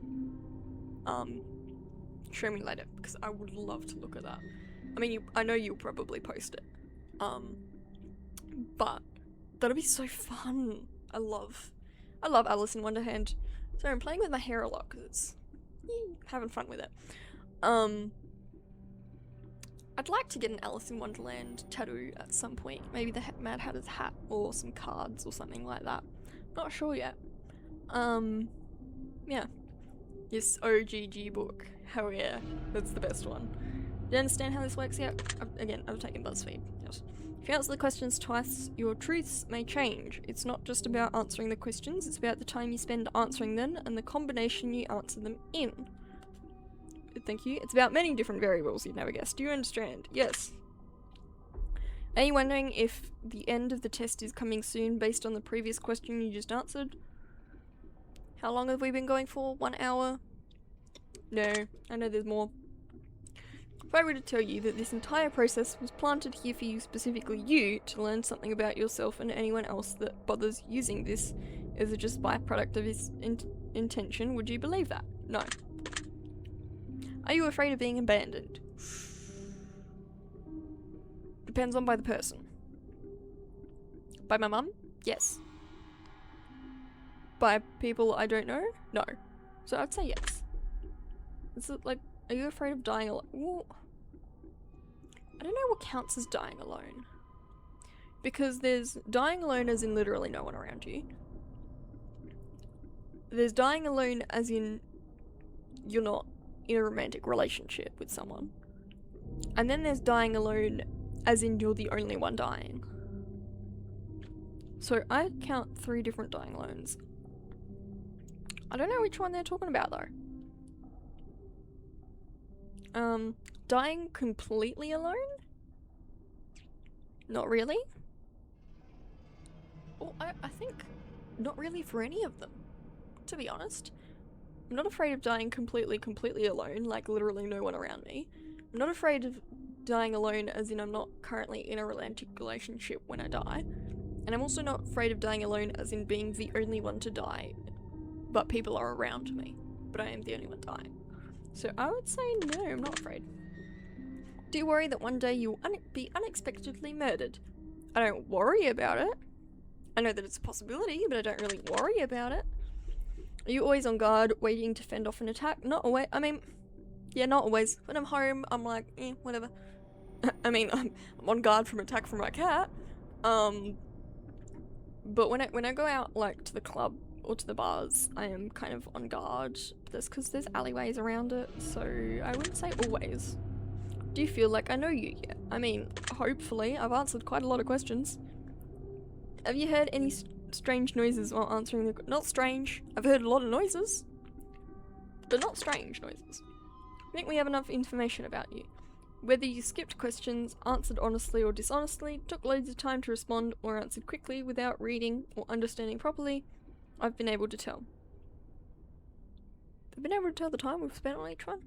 show me later, because I would love to look at that. I mean, I know you'll probably post it. But that'll be so fun. I love Alice in Wonderland. So I'm playing with my hair a lot because it's having fun with it. I'd like to get an Alice in Wonderland tattoo at some point. Maybe the Mad Hatter's hat or some cards or something like that. Not sure yet. Yeah. This OGG book. Hell yeah. That's the best one. Do you understand how this works yet? I've taken BuzzFeed. Yes. If you answer the questions twice, your truths may change. It's not just about answering the questions, it's about the time you spend answering them and the combination you answer them in. Thank you. It's about many different variables you'd never guess. Do you understand? Yes. Are you wondering if the end of the test is coming soon based on the previous question you just answered? How long have we been going for? 1 hour? No, I know there's more. If I were to tell you that this entire process was planted here for you, specifically you, to learn something about yourself and anyone else that bothers using this as a just byproduct of his intention, would you believe that? No. Are you afraid of being abandoned? Depends on by the person. By my mum? Yes. By people I don't know? No. So I'd say yes. Is it like, are you afraid of dying alone? Well, I don't know what counts as dying alone. Because there's dying alone as in literally no one around you. There's dying alone as in you're not in a romantic relationship with someone. And then there's dying alone as in you're the only one dying. So I count 3 different dying alones. I don't know which one they're talking about though. Dying completely alone? Not really. Well, I think not really for any of them, to be honest. I'm not afraid of dying completely alone, like literally no one around me. I'm not afraid of dying alone as in I'm not currently in a romantic relationship when I die. And I'm also not afraid of dying alone as in being the only one to die, but people are around me, but I am the only one dying. So I would say no, I'm not afraid. Do you worry that one day you'll be unexpectedly murdered? I don't worry about it. I know that it's a possibility, but I don't really worry about it. Are you always on guard, waiting to fend off an attack? Not always. I mean, yeah, not always. When I'm home, I'm like, whatever. I mean, I'm on guard from attack from my cat. But when I go out, like, to the club or to the bars, I am kind of on guard. That's because there's alleyways around it, so I wouldn't say always. Do you feel like I know you yet? I mean, hopefully. I've answered quite a lot of questions. Have you heard any strange noises while answering the... Not strange. I've heard a lot of noises. But not strange noises. I think we have enough information about you. Whether you skipped questions, answered honestly or dishonestly, took loads of time to respond, or answered quickly without reading or understanding properly, I've been able to tell. I've been able to tell the time we've spent on each one.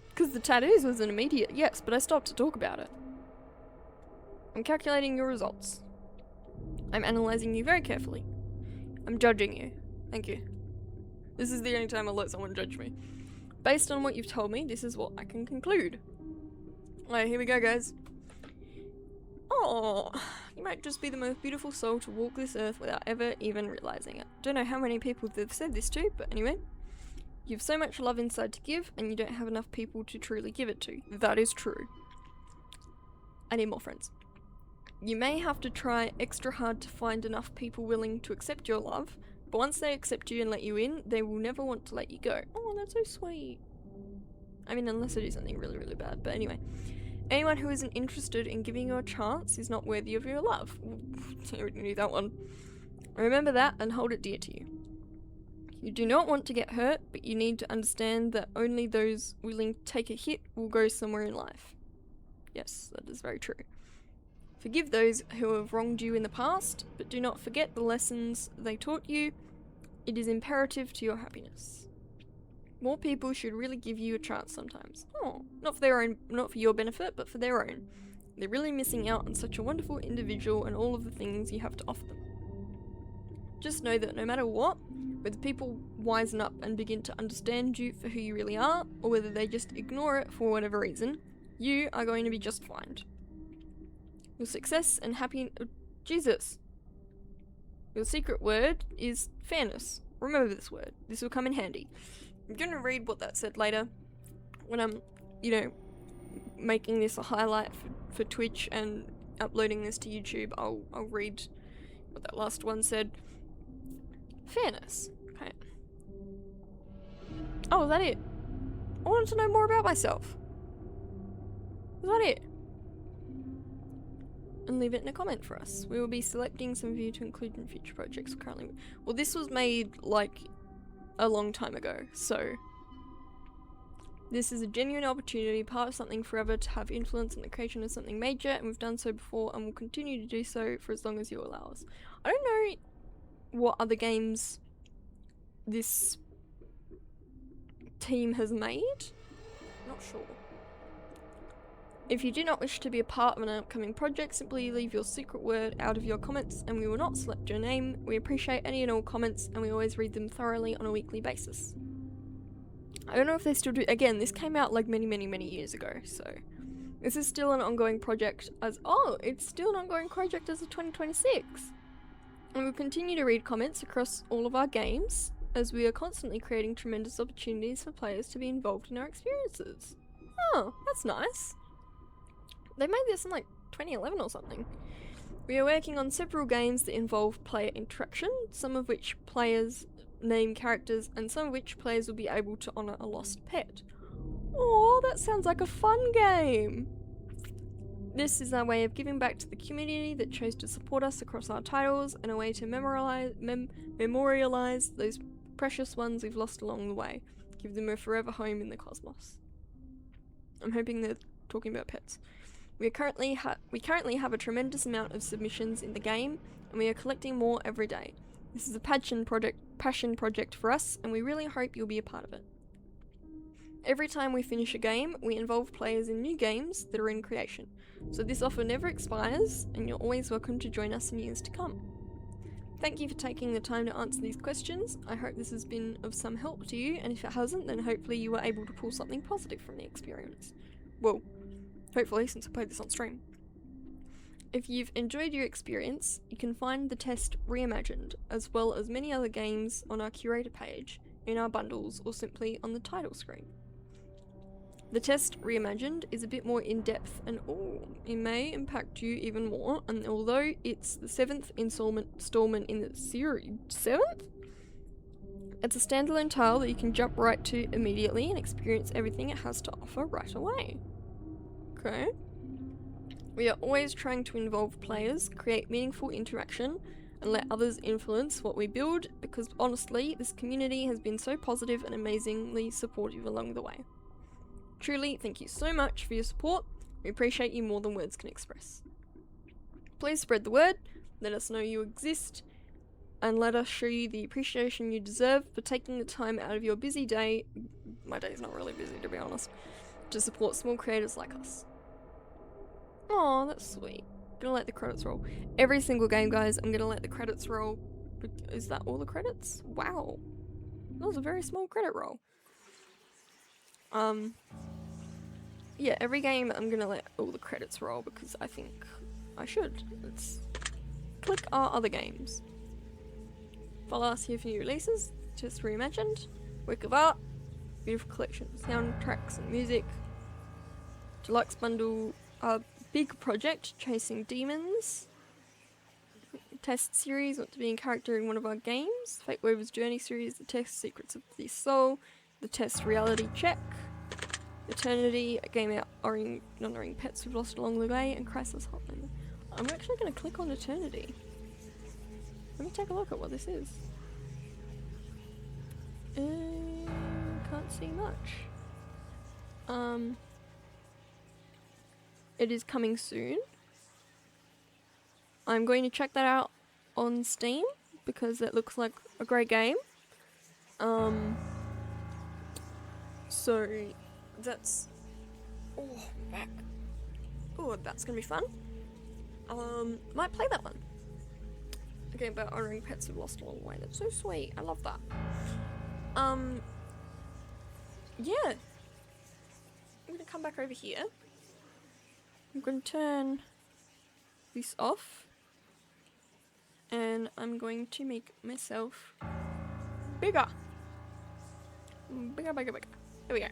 Because the tattoos was an immediate yes, but I stopped to talk about it. I'm calculating your results. I'm analysing you very carefully. I'm judging you. Thank you. This is the only time I'll let someone judge me. Based on what you've told me, this is what I can conclude. Alright, here we go, guys. Oh, you might just be the most beautiful soul to walk this earth without ever even realising it. Don't know how many people they've said this to, but anyway. You've so much love inside to give, and you don't have enough people to truly give it to. That is true. I need more friends. You may have to try extra hard to find enough people willing to accept your love, but once they accept you and let you in, they will never want to let you go. Oh, that's so sweet. I mean, unless I do something really, really bad, but anyway. Anyone who isn't interested in giving you a chance is not worthy of your love. You already knew that one. Remember that and hold it dear to you. You do not want to get hurt, but you need to understand that only those willing to take a hit will go somewhere in life. Yes, that is very true. Forgive those who have wronged you in the past, but do not forget the lessons they taught you. It is imperative to your happiness. More people should really give you a chance sometimes. Oh, not for your benefit, but for their own. They're really missing out on such a wonderful individual and all of the things you have to offer them. Just know that no matter what, whether people wisen up and begin to understand you for who you really are, or whether they just ignore it for whatever reason, you are going to be just fine. Your success and happiness... Jesus! Your secret word is fairness. Remember this word. This will come in handy. I'm going to read what that said later. When I'm, making this a highlight for Twitch and uploading this to YouTube, I'll read what that last one said. Fairness. Okay. Oh, is that it? I wanted to know more about myself. Is that it? And leave it in a comment for us. We will be selecting some of you to include in future projects currently. Well, this was made, like, a long time ago, so... This is a genuine opportunity, part of something forever, to have influence on the creation of something major, and we've done so before and will continue to do so for as long as you allow us. I don't know what other games this team has made. Not sure. If you do not wish to be a part of an upcoming project, simply leave your secret word out of your comments and we will not select your name. We appreciate any and all comments and we always read them thoroughly on a weekly basis. I don't know if they still do. Again, this came out like many years ago, so this is still an ongoing project it's still an ongoing project as of 2026. And we'll continue to read comments across all of our games as we are constantly creating tremendous opportunities for players to be involved in our experiences. Oh, that's nice. They made this in like 2011 or something. We are working on several games that involve player interaction, some of which players name characters and some of which players will be able to honour a lost pet. Oh, that sounds like a fun game! This is our way of giving back to the community that chose to support us across our titles and a way to memorialise those precious ones we've lost along the way. Give them a forever home in the cosmos. I'm hoping they're talking about pets. We currently have a tremendous amount of submissions in the game, and we are collecting more every day. This is a passion project for us, and we really hope you'll be a part of it. Every time we finish a game, we involve players in new games that are in creation, so this offer never expires, and you're always welcome to join us in years to come. Thank you for taking the time to answer these questions. I hope this has been of some help to you, and if it hasn't, then hopefully you were able to pull something positive from the experience. Well, hopefully, since I played this on stream. If you've enjoyed your experience, you can find the test reimagined, as well as many other games on our curator page, in our bundles, or simply on the title screen. The test reimagined is a bit more in-depth and it may impact you even more, and although it's the 7th installment in the series, 7th? It's a standalone tile that you can jump right to immediately and experience everything it has to offer right away. Okay. We are always trying to involve players, create meaningful interaction, and let others influence what we build, because honestly, this community has been so positive and amazingly supportive along the way. Truly, thank you so much for your support. We appreciate you more than words can express. Please spread the word, let us know you exist, and let us show you the appreciation you deserve for taking the time out of your busy day, my day's not really busy to be honest, to support small creators like us. Aw, that's sweet. Gonna let the credits roll. Every single game, guys, I'm gonna let the credits roll. Is that all the credits? Wow. That was a very small credit roll. Yeah, every game I'm gonna let all the credits roll because I think I should. Let's click our other games. Follow us here for new releases, just reimagined, work of art, beautiful collection, soundtracks and music, deluxe bundle, big project, Chasing Demons, test series, want to be in character in one of our games, Fate Waver's Journey series, the test Secrets of the Soul, the test Reality Check, Eternity, a game out honoring pets we've lost along the way, and Crisis Hotline. I'm actually going to click on Eternity. Let me take a look at what this is. Can't see much. It is coming soon. I'm going to check that out on Steam because it looks like a great game. So that's back. Oh, that's gonna be fun. Might play that one. A game about honoring pets we've lost along the way. That's so sweet. I love that. Yeah. I'm gonna come back over here. I'm gonna turn this off. And I'm going to make myself bigger. Bigger. There we go.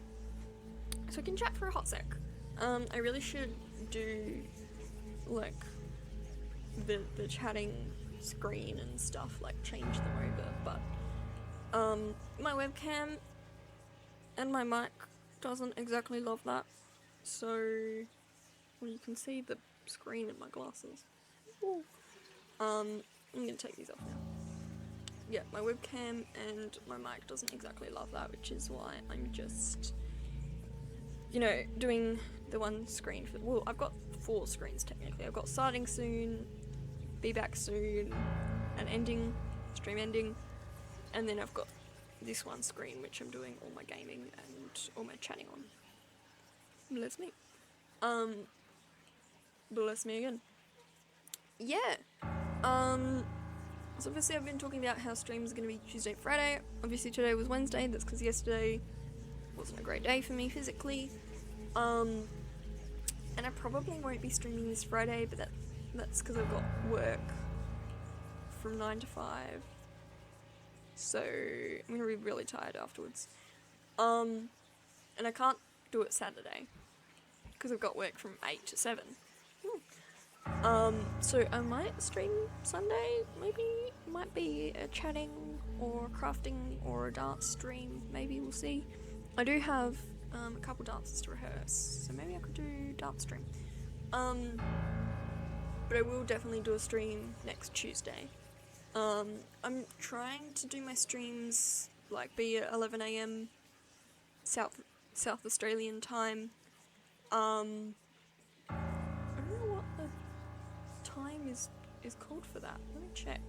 So I can chat for a hot sec. I really should do like the chatting screen and stuff, like change them over, but my webcam and my mic doesn't exactly love that. So well, you can see the screen in my glasses. Ooh. I'm gonna take these off now. Yeah, my webcam and my mic doesn't exactly love that, which is why I'm just, doing the one screen for, well, I've got 4 screens technically. I've got starting soon, be back soon, and ending, stream ending, and then I've got this one screen which I'm doing all my gaming and all my chatting on. Bless me. Bless me again. Yeah. So obviously I've been talking about how streams are going to be Tuesday, Friday. Obviously today was Wednesday, that's because yesterday wasn't a great day for me physically. And I probably won't be streaming this Friday, but that's because I've got work from 9 to 5. So I'm going to be really tired afterwards. And I can't do it Saturday because I've got work from 8 to 7. So I might stream Sunday, maybe. Might be a chatting or crafting or a dance stream, maybe, we'll see. I do have a couple dances to rehearse, so maybe I could do dance stream. But I will definitely do a stream next Tuesday. I'm trying to do my streams, be at 11 AM South Australian time. I don't know what the time is called for that. Let me check.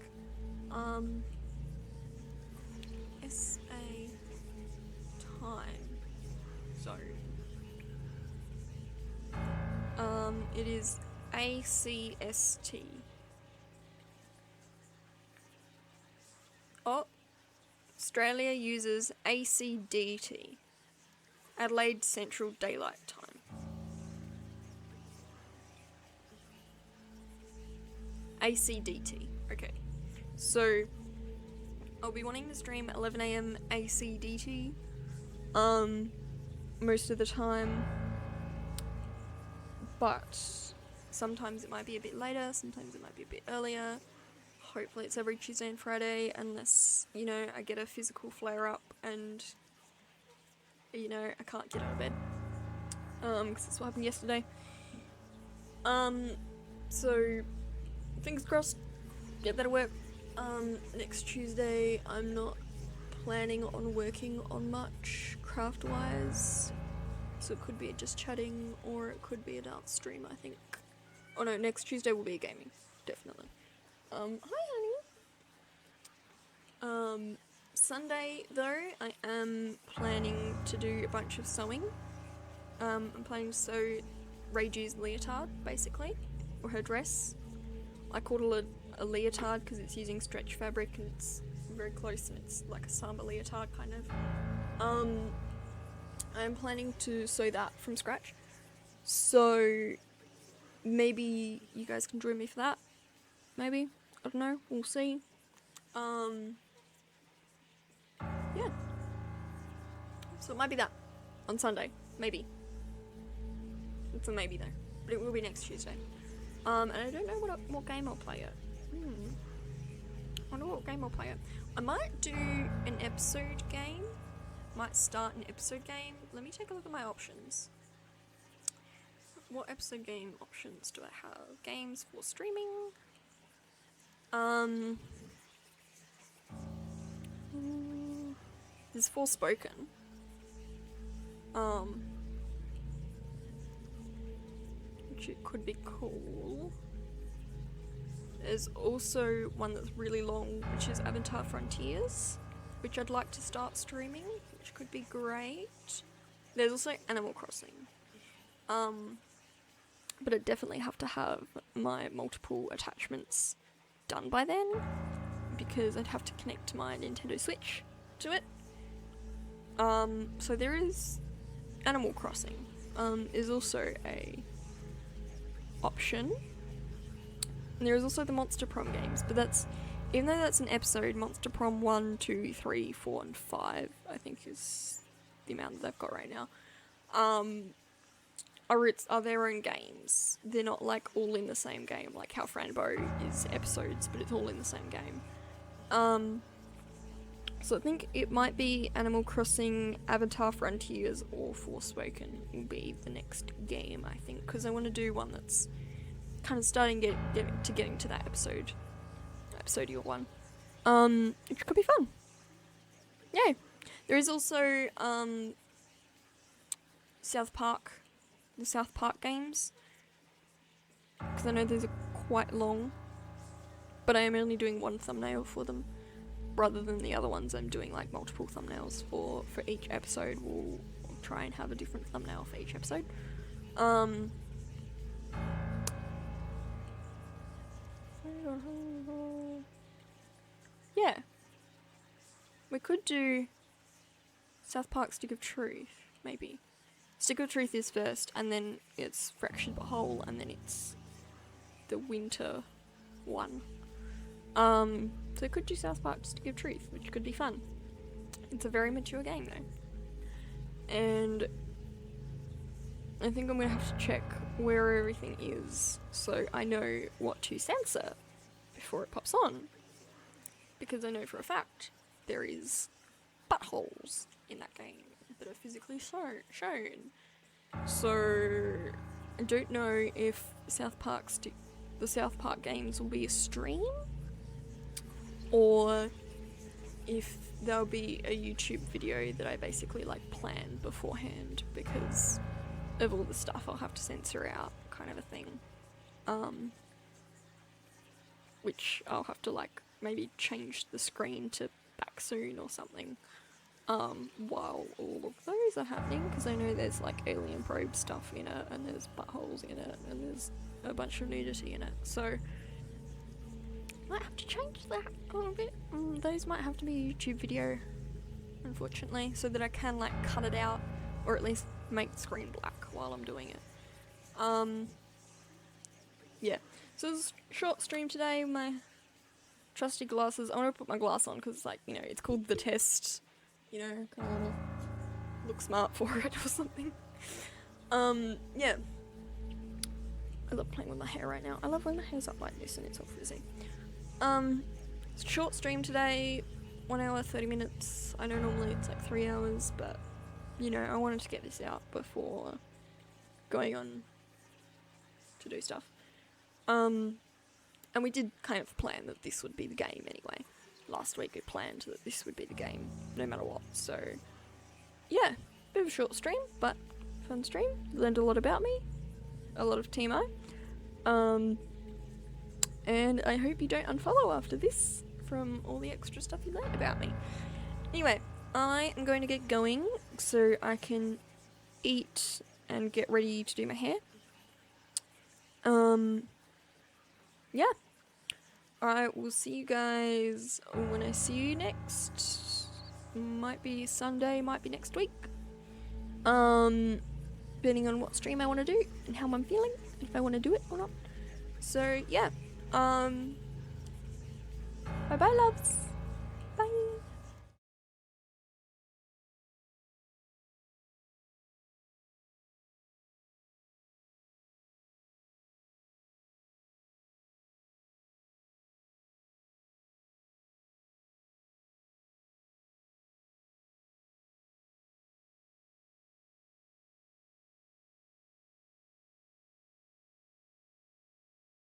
SA time. So it is ACST. Oh, Australia uses ACDT, Adelaide Central Daylight Time. ACDT. Okay. So I'll be wanting to stream 11 AM ACDT. Most of the time. But sometimes it might be a bit later, sometimes it might be a bit earlier. Hopefully it's every Tuesday and Friday, unless, you know, I get a physical flare up and, you know, I can't get out of bed. Because that's what happened yesterday. So, fingers crossed, get that to work. Next Tuesday, I'm not planning on working on much craft-wise. So it could be just chatting, or it could be a dance stream, I think. Oh no, next Tuesday will be gaming, definitely. Hi honey. Sunday though, I am planning to do a bunch of sewing. I'm planning to sew Reiju's leotard, basically, or her dress. I called it a leotard because it's using stretch fabric and it's very close and it's like a samba leotard kind of. I'm planning to sew that from scratch, so maybe you guys can join me for that. Maybe, I don't know, we'll see. Yeah. So it might be that on Sunday, maybe. It's a maybe though, but it will be next Tuesday. And I don't know what game I'll play it. I wonder what game I'll play it. I might do an episode game. Might start an episode game. Let me take a look at my options. What episode game options do I have? Games for streaming. There's Forspoken. Which it could be cool. There's also one that's really long, which is Avatar Frontiers, which I'd like to start streaming, which could be great. There's also Animal Crossing. But I'd definitely have to have my multiple attachments done by then, because I'd have to connect my Nintendo Switch to it. So there is Animal Crossing. Is also a option. And there is also the Monster Prom games, but that's, even though that's an episode, Monster Prom 1, 2, 3, 4, and 5, I think is the amount that they've got right now, are their own games. They're not like all in the same game, like how Franbo is episodes, but it's all in the same game. So I think it might be Animal Crossing, Avatar Frontiers, or Forspoken will be the next game, I think, because I want to do one that's kind of starting getting to that episodial one, which could be fun. Yay! There is also South Park, the South Park games, because I know those are quite long, but I am only doing one thumbnail for them, rather than the other ones I'm doing like multiple thumbnails for each episode. We'll try and have a different thumbnail for each episode. Yeah. We could do South Park Stick of Truth, maybe. Stick of Truth is first, and then it's Fractured But Whole, and then it's the winter one. So we could do South Park Stick of Truth, which could be fun. It's a very mature game though. And I think I'm gonna have to check where everything is, so I know what to censor before it pops on. Because I know for a fact there is buttholes in that game that are physically shown. So I don't know if the South Park games will be a stream, or if there'll be a YouTube video that I basically like plan beforehand because of all the stuff I'll have to censor out, kind of a thing. Which I'll have to like maybe change the screen to back soon or something, while all of those are happening, because I know there's like alien probe stuff in it, and there's buttholes in it, and there's a bunch of nudity in it, so Might have to change that a little bit. Those might have to be a YouTube video, unfortunately, so that I can like cut it out, or at least make the screen black while I'm doing it. Yeah. So it's a short stream today. My trusty glasses. I want to put my glass on because, like, you know, it's called The Test. You know, kind of want to look smart for it or something. Yeah. I love playing with my hair right now. I love when my hair's up like this and it's all frizzy. It's a short stream today. 1 hour, 30 minutes. I know normally it's like 3 hours, but, you know, I wanted to get this out before going on to do stuff. And we did kind of plan that this would be the game anyway. Last week we planned that this would be the game, no matter what. So, yeah, bit of a short stream, but fun stream. Learned a lot about me, a lot of Teemo. And I hope you don't unfollow after this from all the extra stuff you learned about me. Anyway, I am going to get going so I can eat and get ready to do my hair. Yeah. Alright, we'll see you guys when I see you next. Might be Sunday, might be next week. Depending on what stream I want to do and how I'm feeling, if I want to do it or not. So, yeah. Bye-bye, loves.